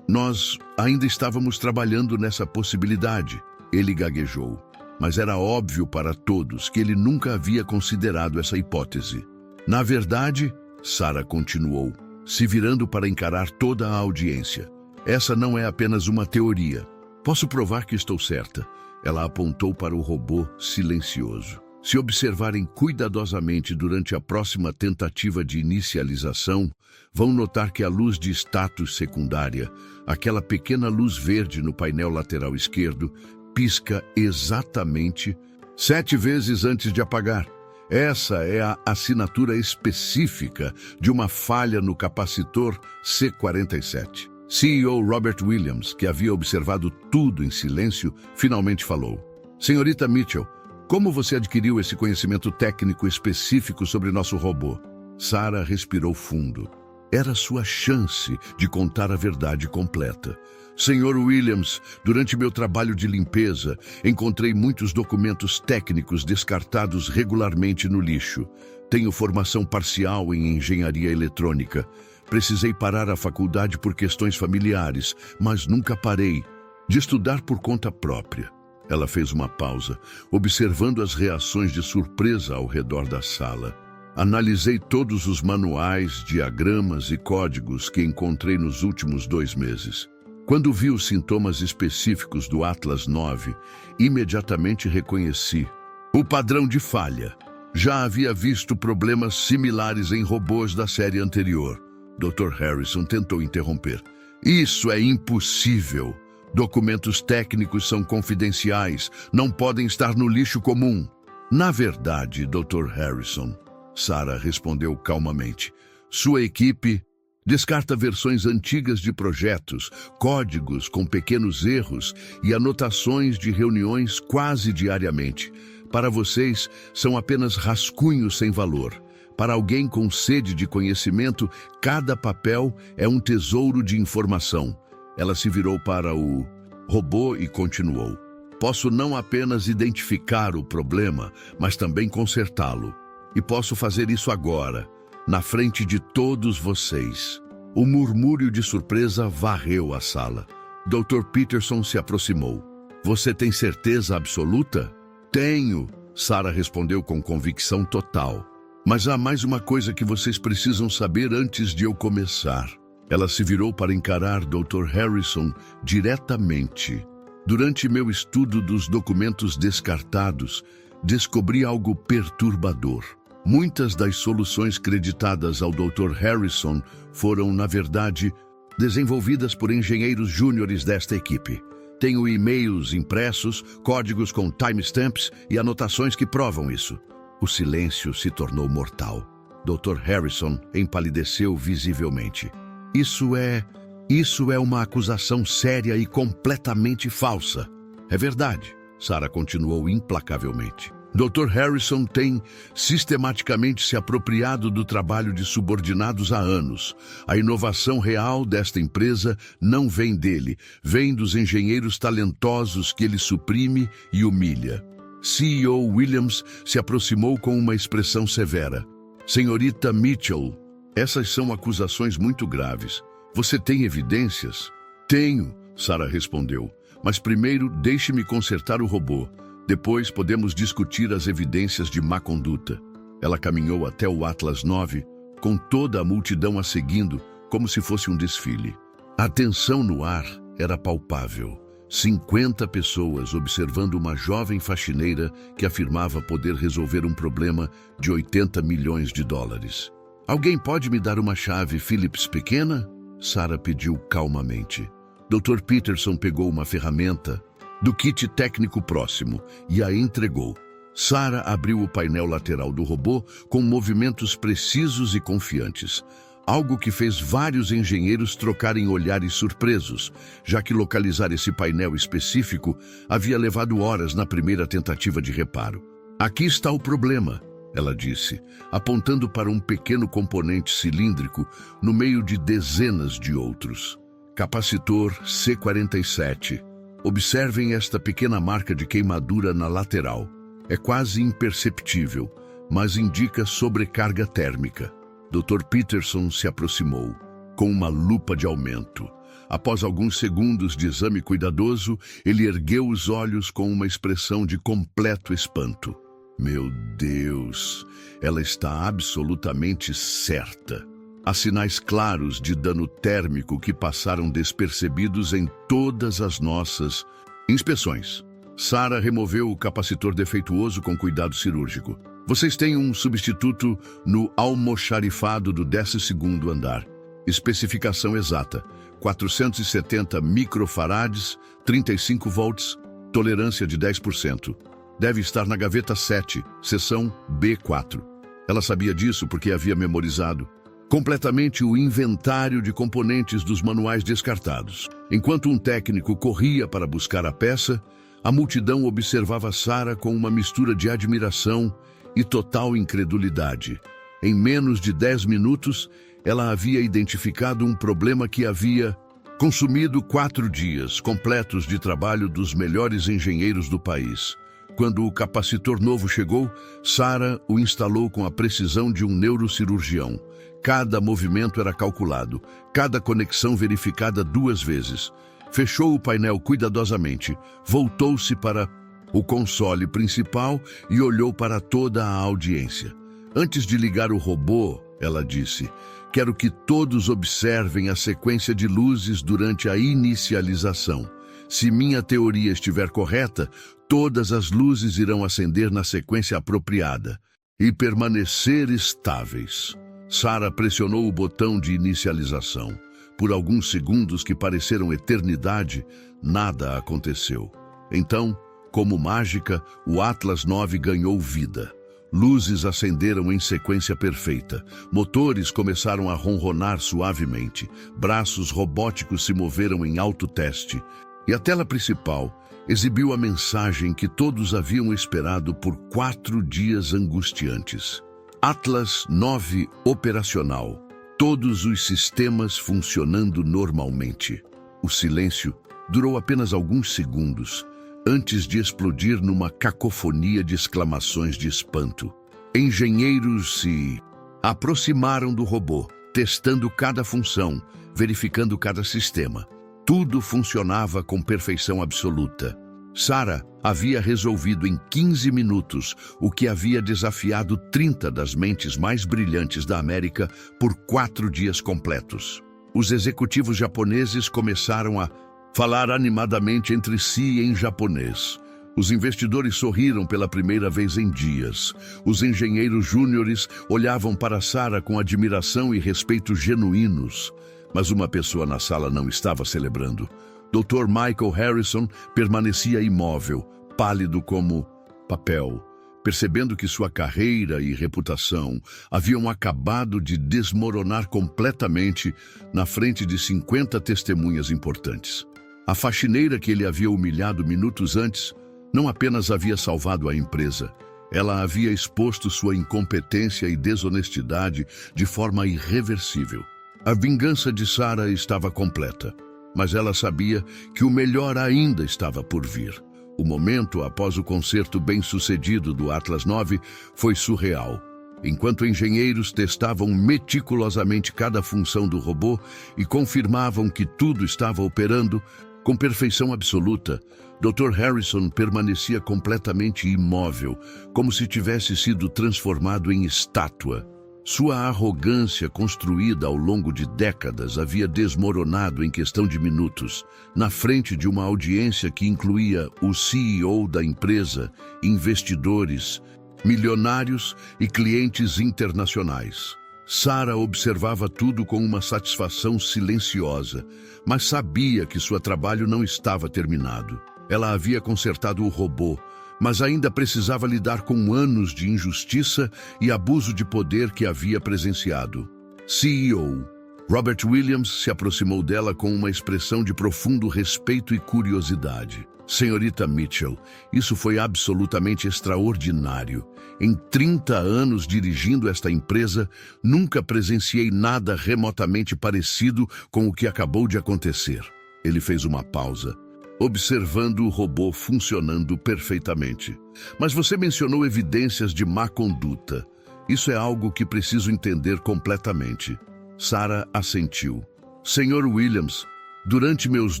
Nós ainda estávamos trabalhando nessa possibilidade, ele gaguejou. Mas era óbvio para todos que ele nunca havia considerado essa hipótese. Na verdade, Sarah continuou, se virando para encarar toda a audiência. Essa não é apenas uma teoria. Posso provar que estou certa. Ela apontou para o robô silencioso. Se observarem cuidadosamente durante a próxima tentativa de inicialização, vão notar que a luz de status secundária, aquela pequena luz verde no painel lateral esquerdo, pisca exatamente 7 vezes antes de apagar. Essa é a assinatura específica de uma falha no capacitor C47. CEO Robert Williams, que havia observado tudo em silêncio, finalmente falou. Senhorita Mitchell, como você adquiriu esse conhecimento técnico específico sobre nosso robô? Sarah respirou fundo. Era sua chance de contar a verdade completa. Senhor Williams, durante meu trabalho de limpeza, encontrei muitos documentos técnicos descartados regularmente no lixo. Tenho formação parcial em engenharia eletrônica. Precisei parar a faculdade por questões familiares, mas nunca parei. de estudar por conta própria. Ela fez uma pausa, observando as reações de surpresa ao redor da sala. Analisei todos os manuais, diagramas e códigos que encontrei nos últimos 2 meses. Quando vi os sintomas específicos do Atlas 9, imediatamente reconheci o padrão de falha. Já havia visto problemas similares em robôs da série anterior. Dr. Harrison tentou interromper. Isso é impossível. Documentos técnicos são confidenciais, não podem estar no lixo comum. Na verdade, Dr. Harrison, Sarah respondeu calmamente, sua equipe descarta versões antigas de projetos, códigos com pequenos erros e anotações de reuniões quase diariamente. Para vocês, são apenas rascunhos sem valor. Para alguém com sede de conhecimento, cada papel é um tesouro de informação. Ela se virou para o robô e continuou. Posso não apenas identificar o problema, mas também consertá-lo. E posso fazer isso agora, na frente de todos vocês. O murmúrio de surpresa varreu a sala. Dr. Peterson se aproximou. Você tem certeza absoluta? Tenho, Sarah respondeu com convicção total. Mas há mais uma coisa que vocês precisam saber antes de eu começar. Ela se virou para encarar Dr. Harrison diretamente. Durante meu estudo dos documentos descartados, descobri algo perturbador. Muitas das soluções creditadas ao Dr. Harrison foram, na verdade, desenvolvidas por engenheiros júniores desta equipe. Tenho e-mails impressos, códigos com timestamps e anotações que provam isso. O silêncio se tornou mortal. Dr. Harrison empalideceu visivelmente. Isso é uma acusação séria e completamente falsa. É verdade, Sarah continuou implacavelmente. Dr. Harrison tem sistematicamente se apropriado do trabalho de subordinados há anos. A inovação real desta empresa não vem dele, vem dos engenheiros talentosos que ele suprime e humilha. CEO Williams se aproximou com uma expressão severa. Senhorita Mitchell, essas são acusações muito graves. Você tem evidências? Tenho, Sarah respondeu. Mas primeiro deixe-me consertar o robô. Depois podemos discutir as evidências de má conduta. Ela caminhou até o Atlas 9, com toda a multidão a seguindo, como se fosse um desfile. A tensão no ar era palpável. 50 pessoas observando uma jovem faxineira que afirmava poder resolver um problema de 80 milhões de dólares. Alguém pode me dar uma chave Phillips pequena? Sarah pediu calmamente. Dr. Peterson pegou uma ferramenta do kit técnico próximo e a entregou. Sarah abriu o painel lateral do robô com movimentos precisos e confiantes, algo que fez vários engenheiros trocarem olhares surpresos, já que localizar esse painel específico havia levado horas na primeira tentativa de reparo. Aqui está o problema, ela disse, apontando para um pequeno componente cilíndrico no meio de dezenas de outros. Capacitor C47. Observem esta pequena marca de queimadura na lateral. É quase imperceptível, mas indica sobrecarga térmica. Dr. Peterson se aproximou, com uma lupa de aumento. Após alguns segundos de exame cuidadoso, ele ergueu os olhos com uma expressão de completo espanto. Meu Deus, ela está absolutamente certa. Há sinais claros de dano térmico que passaram despercebidos em todas as nossas inspeções. Sarah removeu o capacitor defeituoso com cuidado cirúrgico. Vocês têm um substituto no almoxarifado do 12º andar. Especificação exata: 470 microfarads, 35 volts, tolerância de 10%. Deve estar na gaveta 7, seção B4. Ela sabia disso porque havia memorizado completamente o inventário de componentes dos manuais descartados. Enquanto um técnico corria para buscar a peça, a multidão observava Sarah com uma mistura de admiração e total incredulidade. Em menos de 10 minutos, ela havia identificado um problema que havia consumido 4 dias completos de trabalho dos melhores engenheiros do país. Quando o capacitor novo chegou, Sarah o instalou com a precisão de um neurocirurgião. Cada movimento era calculado, cada conexão verificada 2 vezes. fechou o painel cuidadosamente, voltou-se para o console principal e olhou para toda a audiência. Antes de ligar o robô, ela disse: "Quero que todos observem a sequência de luzes durante a inicialização. Se minha teoria estiver correta, todas as luzes irão acender na sequência apropriada e permanecer estáveis." Sarah pressionou o botão de inicialização. Por alguns segundos que pareceram eternidade, nada aconteceu. Então, como mágica, o Atlas 9 ganhou vida. Luzes acenderam em sequência perfeita. Motores começaram a ronronar suavemente. Braços robóticos se moveram em autoteste. E a tela principal exibiu a mensagem que todos haviam esperado por 4 dias angustiantes. Atlas 9 operacional. Todos os sistemas funcionando normalmente. O silêncio durou apenas alguns segundos, antes de explodir numa cacofonia de exclamações de espanto. Engenheiros se aproximaram do robô, testando cada função, verificando cada sistema. Tudo funcionava com perfeição absoluta. Sarah havia resolvido em 15 minutos o que havia desafiado 30 das mentes mais brilhantes da América por 4 dias completos. Os executivos japoneses começaram a falar animadamente entre si em japonês. Os investidores sorriram pela primeira vez em dias. Os engenheiros júniores olhavam para Sarah com admiração e respeito genuínos. Mas uma pessoa na sala não estava celebrando. Dr. Michael Harrison permanecia imóvel, pálido como papel, percebendo que sua carreira e reputação haviam acabado de desmoronar completamente na frente de 50 testemunhas importantes. A faxineira que ele havia humilhado minutos antes não apenas havia salvado a empresa, ela havia exposto sua incompetência e desonestidade de forma irreversível. A vingança de Sarah estava completa, mas ela sabia que o melhor ainda estava por vir. O momento após o concerto bem-sucedido do Atlas 9 foi surreal. Enquanto engenheiros testavam meticulosamente cada função do robô e confirmavam que tudo estava operando com perfeição absoluta, Dr. Harrison permanecia completamente imóvel, como se tivesse sido transformado em estátua. Sua arrogância, construída ao longo de décadas, havia desmoronado em questão de minutos, na frente de uma audiência que incluía o CEO da empresa, investidores, milionários e clientes internacionais. Sarah observava tudo com uma satisfação silenciosa, mas sabia que seu trabalho não estava terminado. Ela havia consertado o robô, mas ainda precisava lidar com anos de injustiça e abuso de poder que havia presenciado. CEO Robert Williams se aproximou dela com uma expressão de profundo respeito e curiosidade. Senhorita Mitchell, isso foi absolutamente extraordinário. Em 30 anos dirigindo esta empresa, nunca presenciei nada remotamente parecido com o que acabou de acontecer. Ele fez uma pausa, observando o robô funcionando perfeitamente. Mas você mencionou evidências de má conduta. Isso é algo que preciso entender completamente. Sarah assentiu. Sr. Williams, durante meus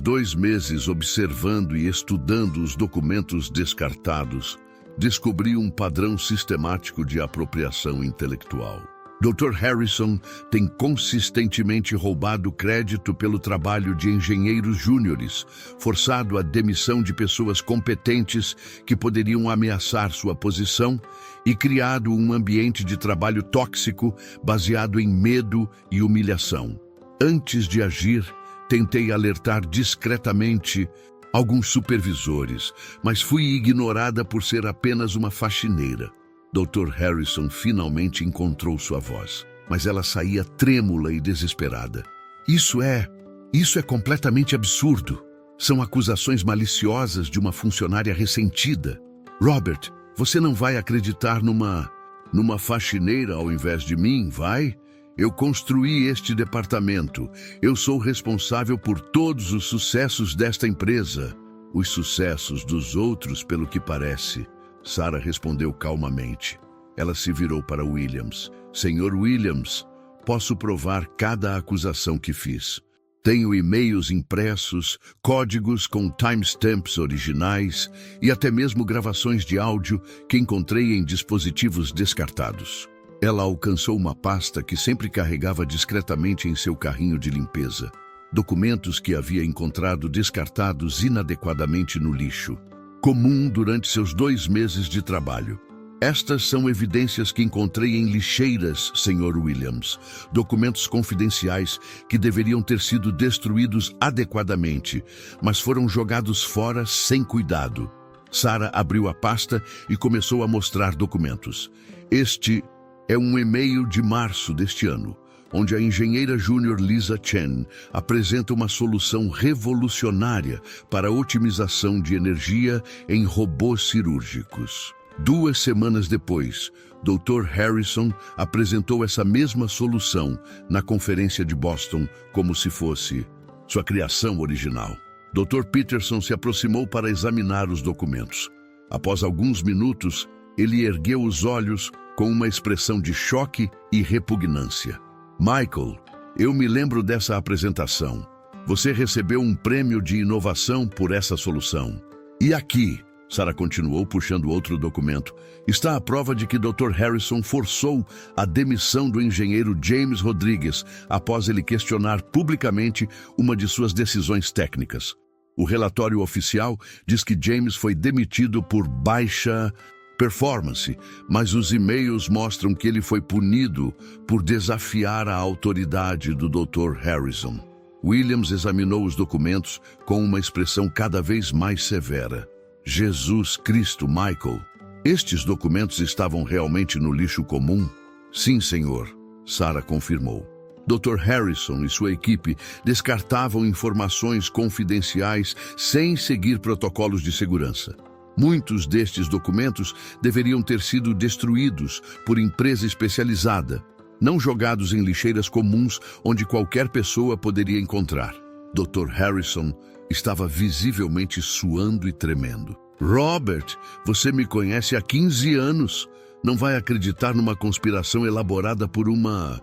2 meses observando e estudando os documentos descartados, descobri um padrão sistemático de apropriação intelectual. Dr. Harrison tem consistentemente roubado crédito pelo trabalho de engenheiros júniores, forçado a demissão de pessoas competentes que poderiam ameaçar sua posição e criado um ambiente de trabalho tóxico baseado em medo e humilhação. Antes de agir, tentei alertar discretamente alguns supervisores, mas fui ignorada por ser apenas uma faxineira. Dr. Harrison finalmente encontrou sua voz, mas ela saía trêmula e desesperada. Isso é completamente absurdo. São acusações maliciosas de uma funcionária ressentida. Robert, você não vai acreditar numa faxineira ao invés de mim, vai? Eu construí este departamento. Eu sou responsável por todos os sucessos desta empresa. Os sucessos dos outros, pelo que parece. Sarah respondeu calmamente. Ela se virou para Williams. Sr. Williams, posso provar cada acusação que fiz. Tenho e-mails impressos, códigos com timestamps originais e até mesmo gravações de áudio que encontrei em dispositivos descartados. Ela alcançou uma pasta que sempre carregava discretamente em seu carrinho de limpeza. Documentos que havia encontrado descartados inadequadamente no lixo. Comum durante seus 2 meses de trabalho. Estas são evidências que encontrei em lixeiras, Sr. Williams. Documentos confidenciais que deveriam ter sido destruídos adequadamente, mas foram jogados fora sem cuidado. Sarah abriu a pasta e começou a mostrar documentos. Este é um e-mail de março deste ano, onde a engenheira júnior Lisa Chen apresenta uma solução revolucionária para a otimização de energia em robôs cirúrgicos. 2 semanas depois, Dr. Harrison apresentou essa mesma solução na conferência de Boston como se fosse sua criação original. Dr. Peterson se aproximou para examinar os documentos. Após alguns minutos, ele ergueu os olhos com uma expressão de choque e repugnância. Michael, eu me lembro dessa apresentação. Você recebeu um prêmio de inovação por essa solução. E aqui, Sarah continuou puxando outro documento, está a prova de que Dr. Harrison forçou a demissão do engenheiro James Rodrigues após ele questionar publicamente uma de suas decisões técnicas. O relatório oficial diz que James foi demitido por baixa performance, mas os e-mails mostram que ele foi punido por desafiar a autoridade do Dr. Harrison. Williams examinou os documentos com uma expressão cada vez mais severa. Jesus Cristo, Michael, estes documentos estavam realmente no lixo comum? Sim, senhor, Sarah confirmou. Dr. Harrison e sua equipe descartavam informações confidenciais sem seguir protocolos de segurança. Muitos destes documentos deveriam ter sido destruídos por empresa especializada, não jogados em lixeiras comuns onde qualquer pessoa poderia encontrar. Dr. Harrison estava visivelmente suando e tremendo. Robert, você me conhece há 15 anos. Não vai acreditar numa conspiração elaborada por uma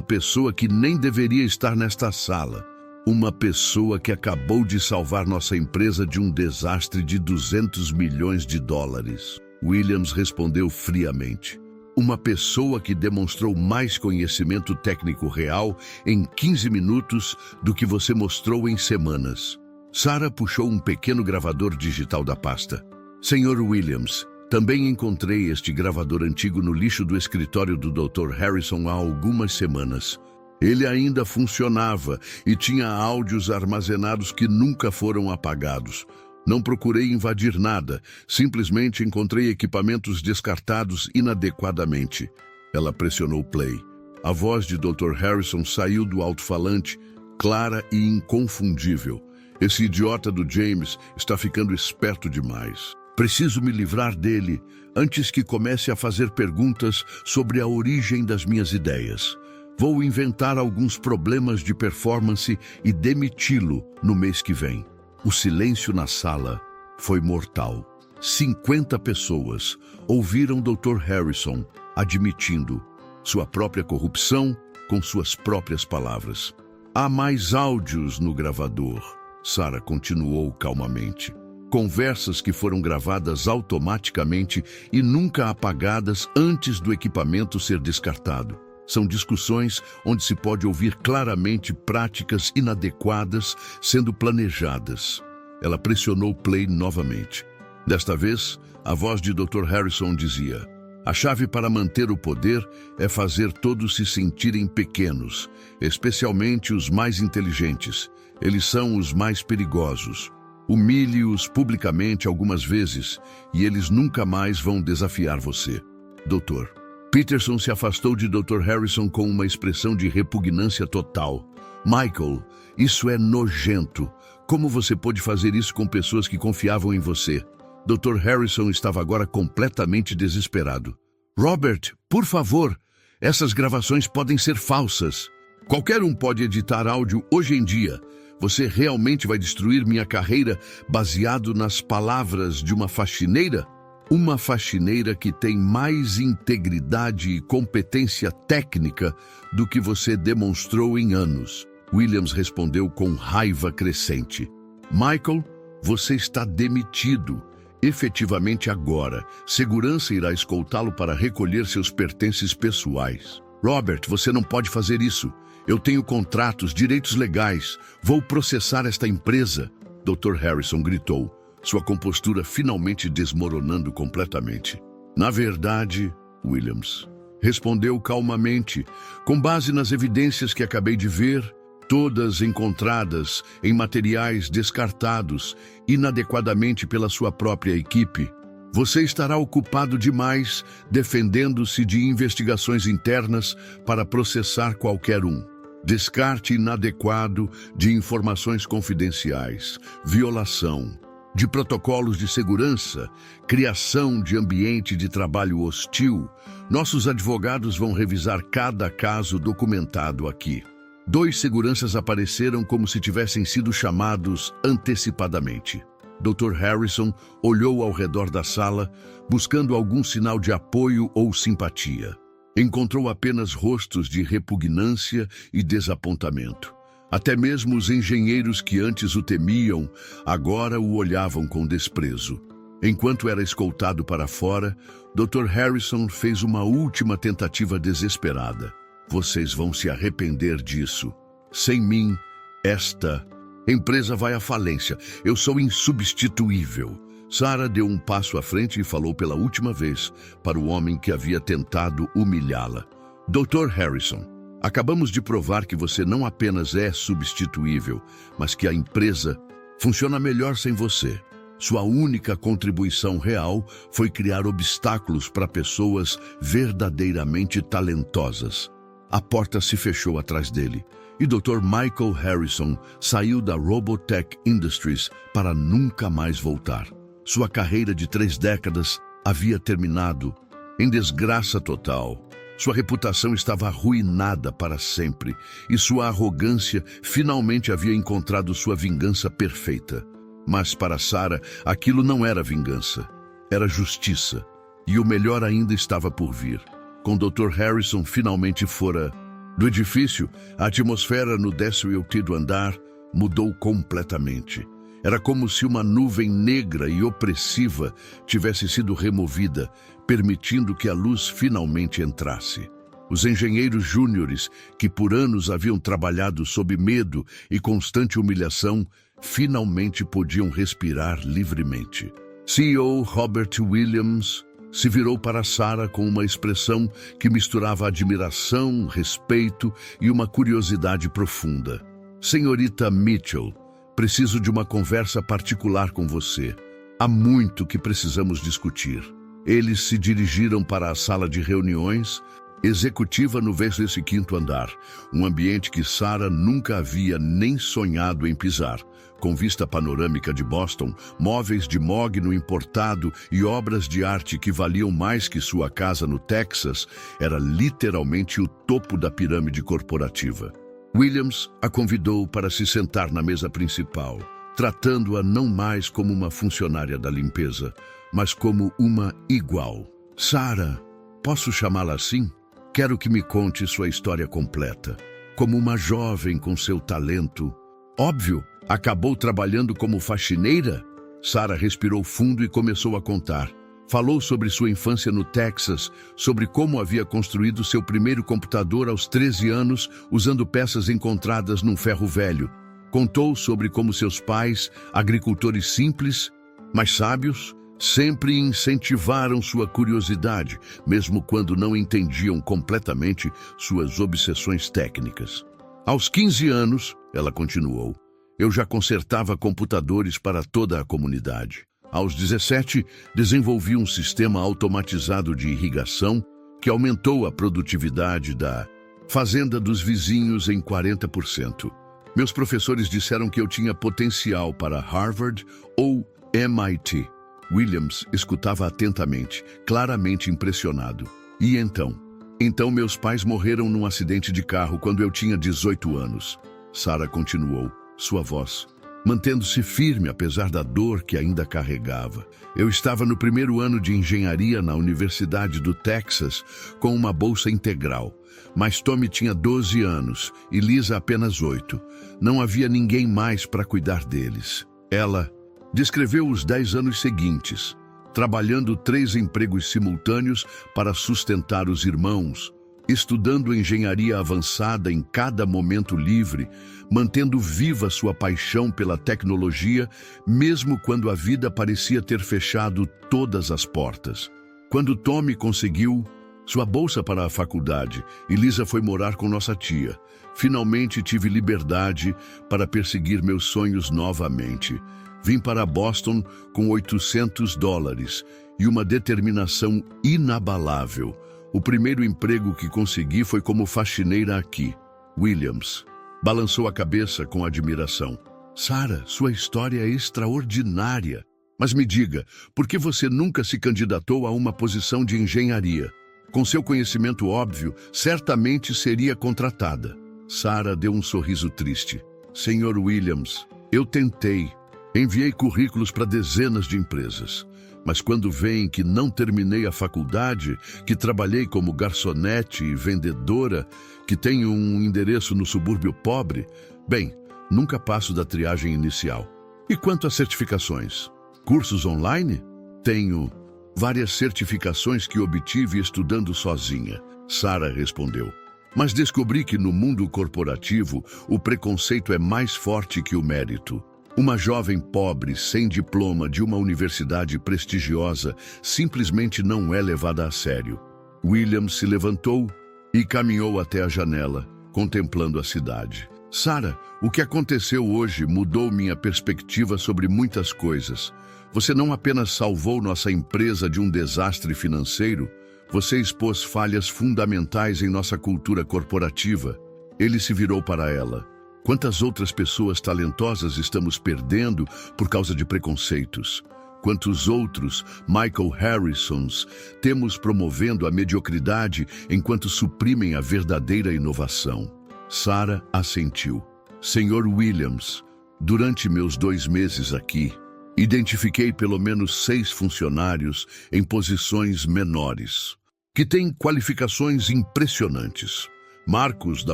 pessoa que nem deveria estar nesta sala. Uma pessoa que acabou de salvar nossa empresa de um desastre de 200 milhões de dólares. Williams respondeu friamente. Uma pessoa que demonstrou mais conhecimento técnico real em 15 minutos do que você mostrou em semanas. Sarah puxou um pequeno gravador digital da pasta. Sr. Williams, também encontrei este gravador antigo no lixo do escritório do Dr. Harrison há algumas semanas. Ele ainda funcionava e tinha áudios armazenados que nunca foram apagados. Não procurei invadir nada, simplesmente encontrei equipamentos descartados inadequadamente. Ela pressionou play. A voz de Dr. Harrison saiu do alto-falante, clara e inconfundível. Esse idiota do James está ficando esperto demais. Preciso me livrar dele antes que comece a fazer perguntas sobre a origem das minhas ideias. Vou inventar alguns problemas de performance e demiti-lo no mês que vem. O silêncio na sala foi mortal. 50 pessoas ouviram Dr. Harrison admitindo sua própria corrupção com suas próprias palavras. Há mais áudios no gravador, Sarah continuou calmamente. Conversas que foram gravadas automaticamente e nunca apagadas antes do equipamento ser descartado. São discussões onde se pode ouvir claramente práticas inadequadas sendo planejadas. Ela pressionou play novamente. Desta vez, a voz de Dr. Harrison dizia: a chave para manter o poder é fazer todos se sentirem pequenos, especialmente os mais inteligentes. Eles são os mais perigosos. Humilhe-os publicamente algumas vezes e eles nunca mais vão desafiar você. Doutor. Peterson se afastou de Dr. Harrison com uma expressão de repugnância total. Michael, isso é nojento. Como você pôde fazer isso com pessoas que confiavam em você? Dr. Harrison estava agora completamente desesperado. Robert, por favor, essas gravações podem ser falsas. Qualquer um pode editar áudio hoje em dia. Você realmente vai destruir minha carreira baseado nas palavras de uma faxineira? Uma faxineira que tem mais integridade e competência técnica do que você demonstrou em anos. Williams respondeu com raiva crescente. Michael, você está demitido. Efetivamente agora. Segurança irá escoltá-lo para recolher seus pertences pessoais. Robert, você não pode fazer isso. Eu tenho contratos, direitos legais. Vou processar esta empresa. Dr. Harrison gritou, sua compostura finalmente desmoronando completamente. Na verdade, Williams respondeu calmamente, com base nas evidências que acabei de ver, todas encontradas em materiais descartados inadequadamente pela sua própria equipe, você estará ocupado demais defendendo-se de investigações internas para processar qualquer um. Descarte inadequado de informações confidenciais, violação de protocolos de segurança, criação de ambiente de trabalho hostil. Nossos advogados vão revisar cada caso documentado aqui. 2 seguranças apareceram como se tivessem sido chamados antecipadamente. Dr. Harrison olhou ao redor da sala, buscando algum sinal de apoio ou simpatia. Encontrou apenas rostos de repugnância e desapontamento. Até mesmo os engenheiros que antes o temiam, agora o olhavam com desprezo. Enquanto era escoltado para fora, Dr. Harrison fez uma última tentativa desesperada. Vocês vão se arrepender disso. Sem mim, esta empresa vai à falência. Eu sou insubstituível. Sarah deu um passo à frente e falou pela última vez para o homem que havia tentado humilhá-la. Dr. Harrison, acabamos de provar que você não apenas é substituível, mas que a empresa funciona melhor sem você. Sua única contribuição real foi criar obstáculos para pessoas verdadeiramente talentosas. A porta se fechou atrás dele e Dr. Michael Harrison saiu da Robotech Industries para nunca mais voltar. Sua carreira de 3 décadas havia terminado em desgraça total. Sua reputação estava arruinada para sempre e sua arrogância finalmente havia encontrado sua vingança perfeita. Mas para Sarah, aquilo não era vingança, era justiça. E o melhor ainda estava por vir. Com Dr. Harrison finalmente fora do edifício, a atmosfera no 18º andar mudou completamente. Era como se uma nuvem negra e opressiva tivesse sido removida, permitindo que a luz finalmente entrasse. Os engenheiros júniores, que por anos haviam trabalhado sob medo e constante humilhação, finalmente podiam respirar livremente. CEO Robert Williams se virou para Sarah com uma expressão que misturava admiração, respeito e uma curiosidade profunda. Senhorita Mitchell, preciso de uma conversa particular com você. Há muito que precisamos discutir. Eles se dirigiram para a sala de reuniões executiva no 25º andar, um ambiente que Sarah nunca havia nem sonhado em pisar. Com vista panorâmica de Boston, móveis de mogno importado e obras de arte que valiam mais que sua casa no Texas, era literalmente o topo da pirâmide corporativa. Williams a convidou para se sentar na mesa principal, tratando-a não mais como uma funcionária da limpeza, mas como uma igual. Sarah, posso chamá-la assim? Quero que me conte sua história completa. Como uma jovem com seu talento. Óbvio, acabou trabalhando como faxineira? Sarah respirou fundo e começou a contar. Falou sobre sua infância no Texas, sobre como havia construído seu primeiro computador aos 13 anos, usando peças encontradas num ferro velho. Contou sobre como seus pais, agricultores simples, mas sábios, sempre incentivaram sua curiosidade, mesmo quando não entendiam completamente suas obsessões técnicas. Aos 15 anos, ela continuou, eu já consertava computadores para toda a comunidade. Aos 17, desenvolvi um sistema automatizado de irrigação que aumentou a produtividade da fazenda dos vizinhos em 40%. Meus professores disseram que eu tinha potencial para Harvard ou MIT. Williams escutava atentamente, claramente impressionado. E então? Então meus pais morreram num acidente de carro quando eu tinha 18 anos. Sarah continuou, sua voz mantendo-se firme apesar da dor que ainda carregava. Eu estava no primeiro ano de engenharia na Universidade do Texas com uma bolsa integral. Mas Tommy tinha 12 anos e Lisa apenas 8. Não havia ninguém mais para cuidar deles. Ela descreveu os 10 anos seguintes, trabalhando 3 empregos simultâneos para sustentar os irmãos, estudando engenharia avançada em cada momento livre, mantendo viva sua paixão pela tecnologia, mesmo quando a vida parecia ter fechado todas as portas. Quando Tommy conseguiu sua bolsa para a faculdade e Lisa foi morar com nossa tia, finalmente tive liberdade para perseguir meus sonhos novamente. Vim para Boston com $800 e uma determinação inabalável. O primeiro emprego que consegui foi como faxineira aqui. Williams balançou a cabeça com admiração. Sarah, sua história é extraordinária. Mas me diga, por que você nunca se candidatou a uma posição de engenharia? Com seu conhecimento óbvio, certamente seria contratada. Sarah deu um sorriso triste. Senhor Williams, eu tentei. Enviei currículos para dezenas de empresas. Mas quando veem que não terminei a faculdade, que trabalhei como garçonete e vendedora, que tenho um endereço no subúrbio pobre, bem, nunca passo da triagem inicial. E quanto às certificações? Cursos online? Tenho várias certificações que obtive estudando sozinha. Sarah respondeu. Mas descobri que no mundo corporativo o preconceito é mais forte que o mérito. Uma jovem pobre, sem diploma de uma universidade prestigiosa, simplesmente não é levada a sério. William se levantou e caminhou até a janela, contemplando a cidade. Sarah, o que aconteceu hoje mudou minha perspectiva sobre muitas coisas. Você não apenas salvou nossa empresa de um desastre financeiro, você expôs falhas fundamentais em nossa cultura corporativa. Ele se virou para ela. Quantas outras pessoas talentosas estamos perdendo por causa de preconceitos? Quantos outros Michael Harrisons temos promovendo a mediocridade enquanto suprimem a verdadeira inovação? Sarah assentiu. Senhor Williams, durante meus 2 meses aqui, identifiquei pelo menos 6 funcionários em posições menores, que têm qualificações impressionantes. Marcos, da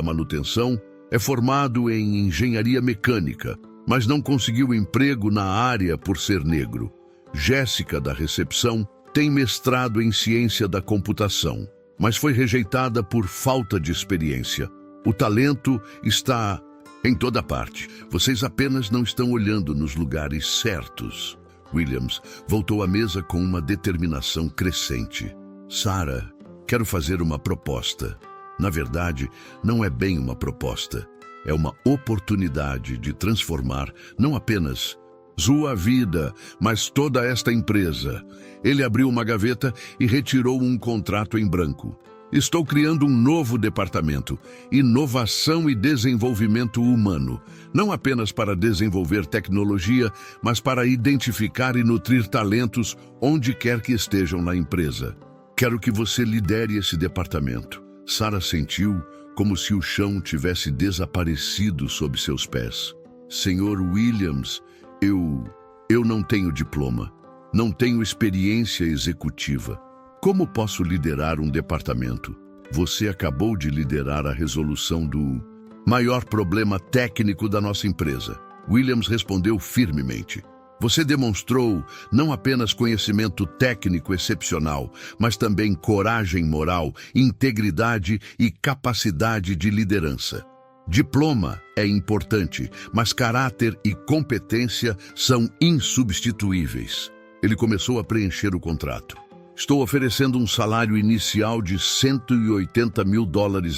manutenção, é formado em engenharia mecânica, mas não conseguiu emprego na área por ser negro. Jéssica, da recepção, tem mestrado em ciência da computação, mas foi rejeitada por falta de experiência. O talento está em toda parte. Vocês apenas não estão olhando nos lugares certos. Williams voltou à mesa com uma determinação crescente. Sarah, quero fazer uma proposta. Na verdade, não é bem uma proposta. É uma oportunidade de transformar não apenas sua vida, mas toda esta empresa. Ele abriu uma gaveta e retirou um contrato em branco. Estou criando um novo departamento, Inovação e Desenvolvimento Humano, não apenas para desenvolver tecnologia, mas para identificar e nutrir talentos onde quer que estejam na empresa. Quero que você lidere esse departamento. Sarah sentiu como se o chão tivesse desaparecido sob seus pés. Senhor Williams, eu não tenho diploma, não tenho experiência executiva. Como posso liderar um departamento? Você acabou de liderar a resolução do maior problema técnico da nossa empresa. Williams respondeu firmemente. Você demonstrou não apenas conhecimento técnico excepcional, mas também coragem moral, integridade e capacidade de liderança. Diploma é importante, mas caráter e competência são insubstituíveis. Ele começou a preencher o contrato. Estou oferecendo um salário inicial de $180 mil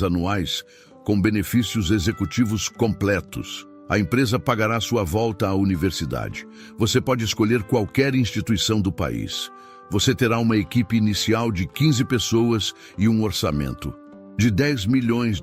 anuais, com benefícios executivos completos. A empresa pagará sua volta à universidade. Você pode escolher qualquer instituição do país. Você terá uma equipe inicial de 15 pessoas e um orçamento de $10 milhões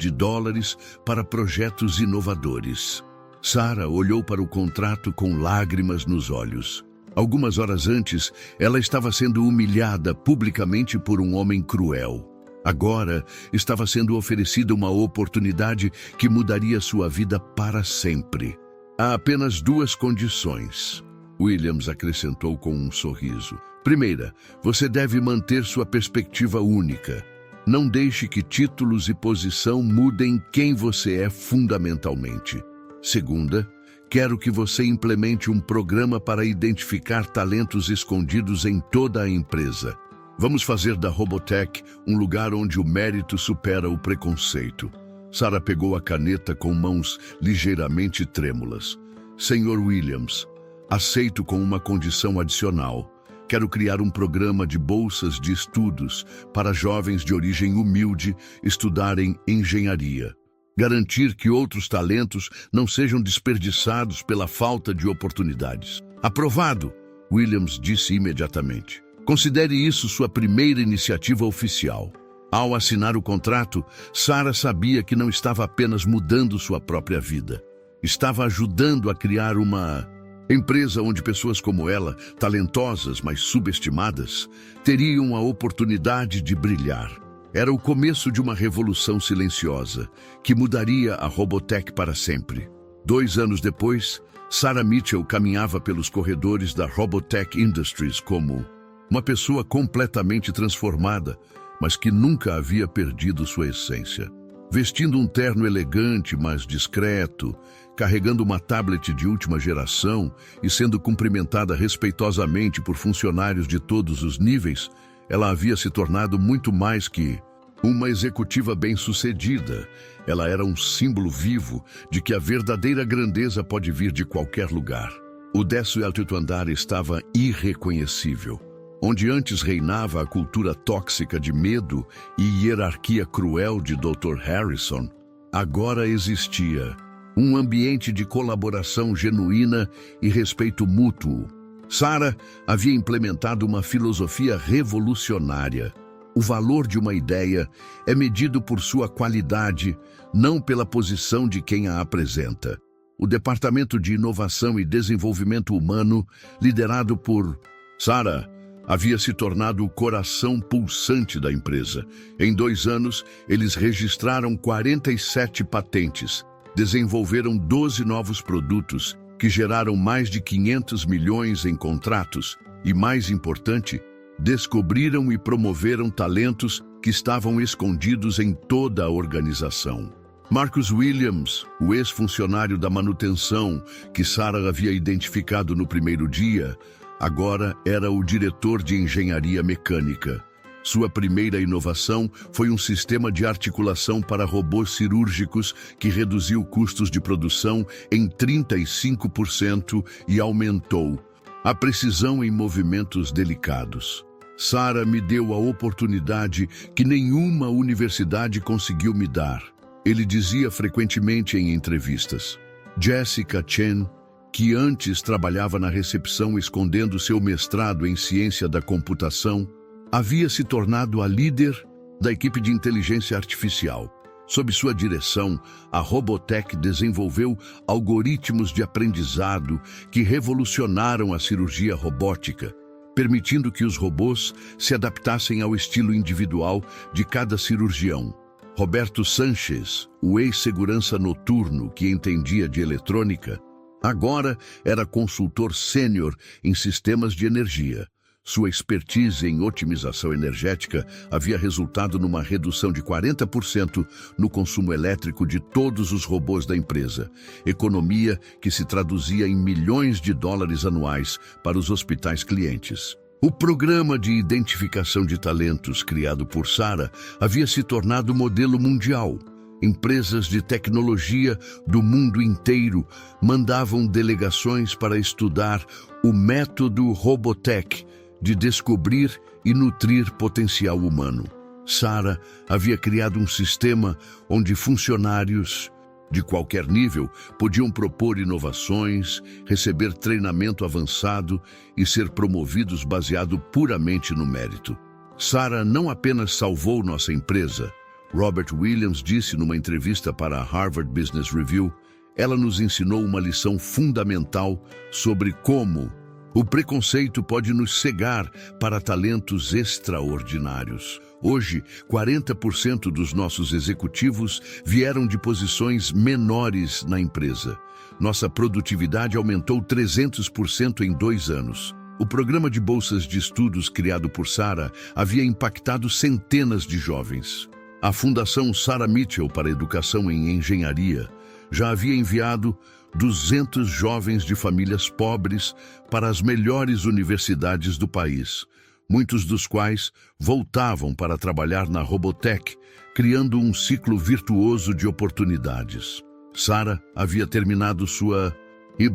para projetos inovadores. Sarah olhou para o contrato com lágrimas nos olhos. Algumas horas antes, ela estava sendo humilhada publicamente por um homem cruel. Agora, estava sendo oferecida uma oportunidade que mudaria sua vida para sempre. Há apenas duas condições, Williams acrescentou com um sorriso. Primeira, você deve manter sua perspectiva única. Não deixe que títulos e posição mudem quem você é fundamentalmente. Segunda, quero que você implemente um programa para identificar talentos escondidos em toda a empresa. Vamos fazer da Robotech um lugar onde o mérito supera o preconceito. Sarah pegou a caneta com mãos ligeiramente trêmulas. Senhor Williams, aceito com uma condição adicional. Quero criar um programa de bolsas de estudos para jovens de origem humilde estudarem engenharia. Garantir que outros talentos não sejam desperdiçados pela falta de oportunidades. Aprovado, Williams disse imediatamente. Considere isso sua primeira iniciativa oficial. Ao assinar o contrato, Sarah sabia que não estava apenas mudando sua própria vida. Estava ajudando a criar uma empresa onde pessoas como ela, talentosas, mas subestimadas, teriam a oportunidade de brilhar. Era o começo de uma revolução silenciosa, que mudaria a Robotech para sempre. 2 anos depois, Sarah Mitchell caminhava pelos corredores da Robotech Industries como uma pessoa completamente transformada, mas que nunca havia perdido sua essência. Vestindo um terno elegante, mas discreto, carregando uma tablet de última geração e sendo cumprimentada respeitosamente por funcionários de todos os níveis, ela havia se tornado muito mais que uma executiva bem-sucedida. Ela era um símbolo vivo de que a verdadeira grandeza pode vir de qualquer lugar. O 18º andar estava irreconhecível. Onde antes reinava a cultura tóxica de medo e hierarquia cruel de Dr. Harrison, agora existia um ambiente de colaboração genuína e respeito mútuo. Sarah havia implementado uma filosofia revolucionária. O valor de uma ideia é medido por sua qualidade, não pela posição de quem a apresenta. O Departamento de Inovação e Desenvolvimento Humano, liderado por Sarah, havia se tornado o coração pulsante da empresa. Em 2 anos, eles registraram 47 patentes, desenvolveram 12 novos produtos que geraram mais de 500 milhões em contratos e, mais importante, descobriram e promoveram talentos que estavam escondidos em toda a organização. Marcus Williams, o ex-funcionário da manutenção que Sarah havia identificado no primeiro dia, agora era o diretor de engenharia mecânica. Sua primeira inovação foi um sistema de articulação para robôs cirúrgicos que reduziu custos de produção em 35% e aumentou a precisão em movimentos delicados. Sarah me deu a oportunidade que nenhuma universidade conseguiu me dar. Ele dizia frequentemente em entrevistas. Jessica Chen, que antes trabalhava na recepção escondendo seu mestrado em ciência da computação, havia se tornado a líder da equipe de inteligência artificial. Sob sua direção, a Robotech desenvolveu algoritmos de aprendizado que revolucionaram a cirurgia robótica, permitindo que os robôs se adaptassem ao estilo individual de cada cirurgião. Roberto Sanchez, o ex-segurança noturno que entendia de eletrônica, agora era consultor sênior em sistemas de energia. Sua expertise em otimização energética havia resultado numa redução de 40% no consumo elétrico de todos os robôs da empresa, economia que se traduzia em milhões de dólares anuais para os hospitais clientes. O programa de identificação de talentos criado por Sarah havia se tornado modelo mundial. Empresas de tecnologia do mundo inteiro mandavam delegações para estudar o método Robotech de descobrir e nutrir potencial humano. Sarah havia criado um sistema onde funcionários de qualquer nível podiam propor inovações, receber treinamento avançado e ser promovidos baseado puramente no mérito. Sarah não apenas salvou nossa empresa, Robert Williams disse numa entrevista para a Harvard Business Review, ela nos ensinou uma lição fundamental sobre como o preconceito pode nos cegar para talentos extraordinários. Hoje, 40% dos nossos executivos vieram de posições menores na empresa. Nossa produtividade aumentou 300% em 2 anos. O programa de bolsas de estudos criado por Sarah havia impactado centenas de jovens. A Fundação Sarah Mitchell para a Educação em Engenharia já havia enviado 200 jovens de famílias pobres para as melhores universidades do país, muitos dos quais voltavam para trabalhar na Robotech, criando um ciclo virtuoso de oportunidades. Sarah havia terminado sua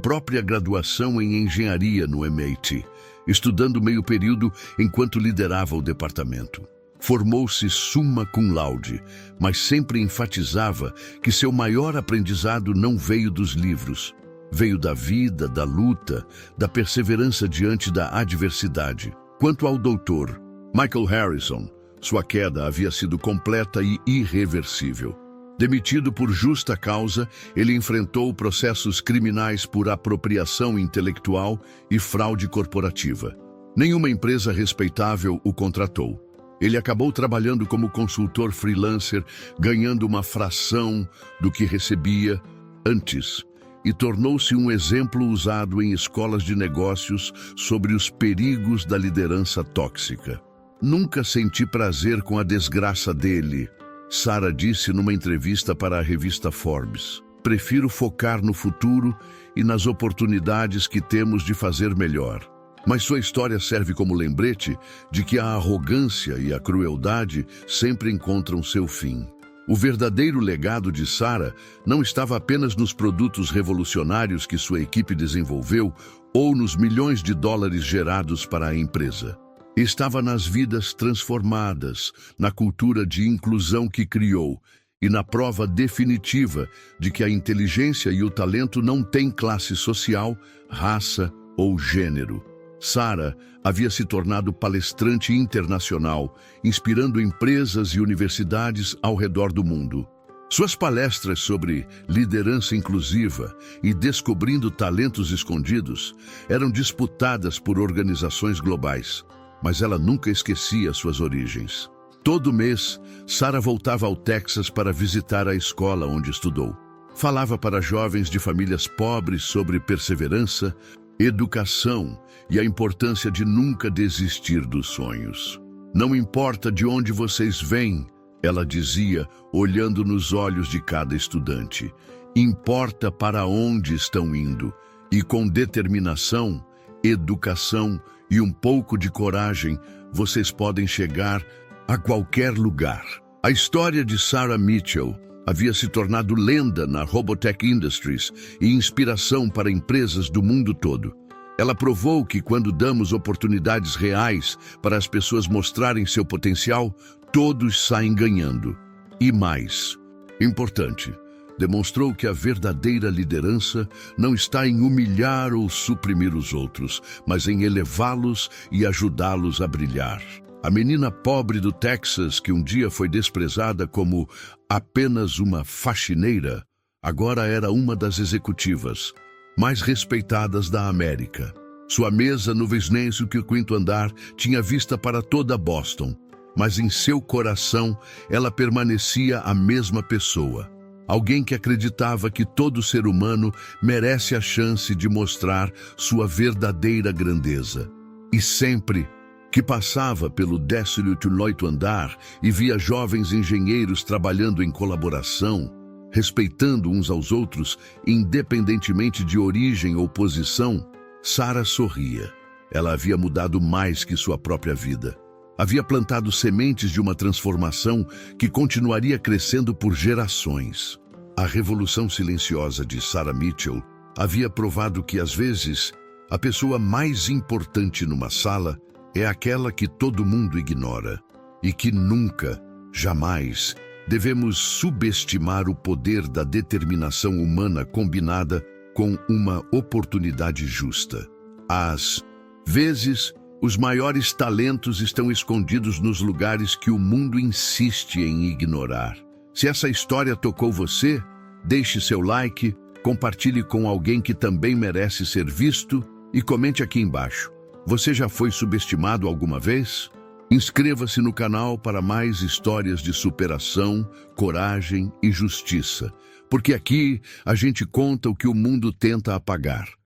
própria graduação em engenharia no MIT, estudando meio período enquanto liderava o departamento. Formou-se summa cum laude, mas sempre enfatizava que seu maior aprendizado não veio dos livros. Veio da vida, da luta, da perseverança diante da adversidade. Quanto ao doutor Michael Harrison, sua queda havia sido completa e irreversível. Demitido por justa causa, ele enfrentou processos criminais por apropriação intelectual e fraude corporativa. Nenhuma empresa respeitável o contratou. Ele acabou trabalhando como consultor freelancer, ganhando uma fração do que recebia antes, e tornou-se um exemplo usado em escolas de negócios sobre os perigos da liderança tóxica. Nunca senti prazer com a desgraça dele, Sarah disse numa entrevista para a revista Forbes. Prefiro focar no futuro e nas oportunidades que temos de fazer melhor. Mas sua história serve como lembrete de que a arrogância e a crueldade sempre encontram seu fim. O verdadeiro legado de Sarah não estava apenas nos produtos revolucionários que sua equipe desenvolveu ou nos milhões de dólares gerados para a empresa. Estava nas vidas transformadas, na cultura de inclusão que criou e na prova definitiva de que a inteligência e o talento não têm classe social, raça ou gênero. Sarah havia se tornado palestrante internacional, inspirando empresas e universidades ao redor do mundo. Suas palestras sobre liderança inclusiva e descobrindo talentos escondidos eram disputadas por organizações globais, mas ela nunca esquecia suas origens. Todo mês, Sarah voltava ao Texas para visitar a escola onde estudou. Falava para jovens de famílias pobres sobre perseverança, educação e a importância de nunca desistir dos sonhos. Não importa de onde vocês vêm, ela dizia, olhando nos olhos de cada estudante. Importa para onde estão indo, e com determinação, educação e um pouco de coragem, vocês podem chegar a qualquer lugar. A história de Sarah Mitchell havia se tornado lenda na Robotech Industries e inspiração para empresas do mundo todo. Ela provou que quando damos oportunidades reais para as pessoas mostrarem seu potencial, todos saem ganhando. E mais, importante, demonstrou que a verdadeira liderança não está em humilhar ou suprimir os outros, mas em elevá-los e ajudá-los a brilhar. A menina pobre do Texas, que um dia foi desprezada como apenas uma faxineira, agora era uma das executivas mais respeitadas da América. Sua mesa no Wisniewski, que o quinto andar, tinha vista para toda Boston, mas em seu coração ela permanecia a mesma pessoa. Alguém que acreditava que todo ser humano merece a chance de mostrar sua verdadeira grandeza. E sempre que passava pelo 18º andar e via jovens engenheiros trabalhando em colaboração, respeitando uns aos outros, independentemente de origem ou posição, Sarah sorria. Ela havia mudado mais que sua própria vida. Havia plantado sementes de uma transformação que continuaria crescendo por gerações. A revolução silenciosa de Sarah Mitchell havia provado que, às vezes, a pessoa mais importante numa sala é aquela que todo mundo ignora e que nunca, jamais, devemos subestimar o poder da determinação humana combinada com uma oportunidade justa. Às vezes, os maiores talentos estão escondidos nos lugares que o mundo insiste em ignorar. Se essa história tocou você, deixe seu like, compartilhe com alguém que também merece ser visto e comente aqui embaixo. Você já foi subestimado alguma vez? Inscreva-se no canal para mais histórias de superação, coragem e justiça, porque aqui a gente conta o que o mundo tenta apagar.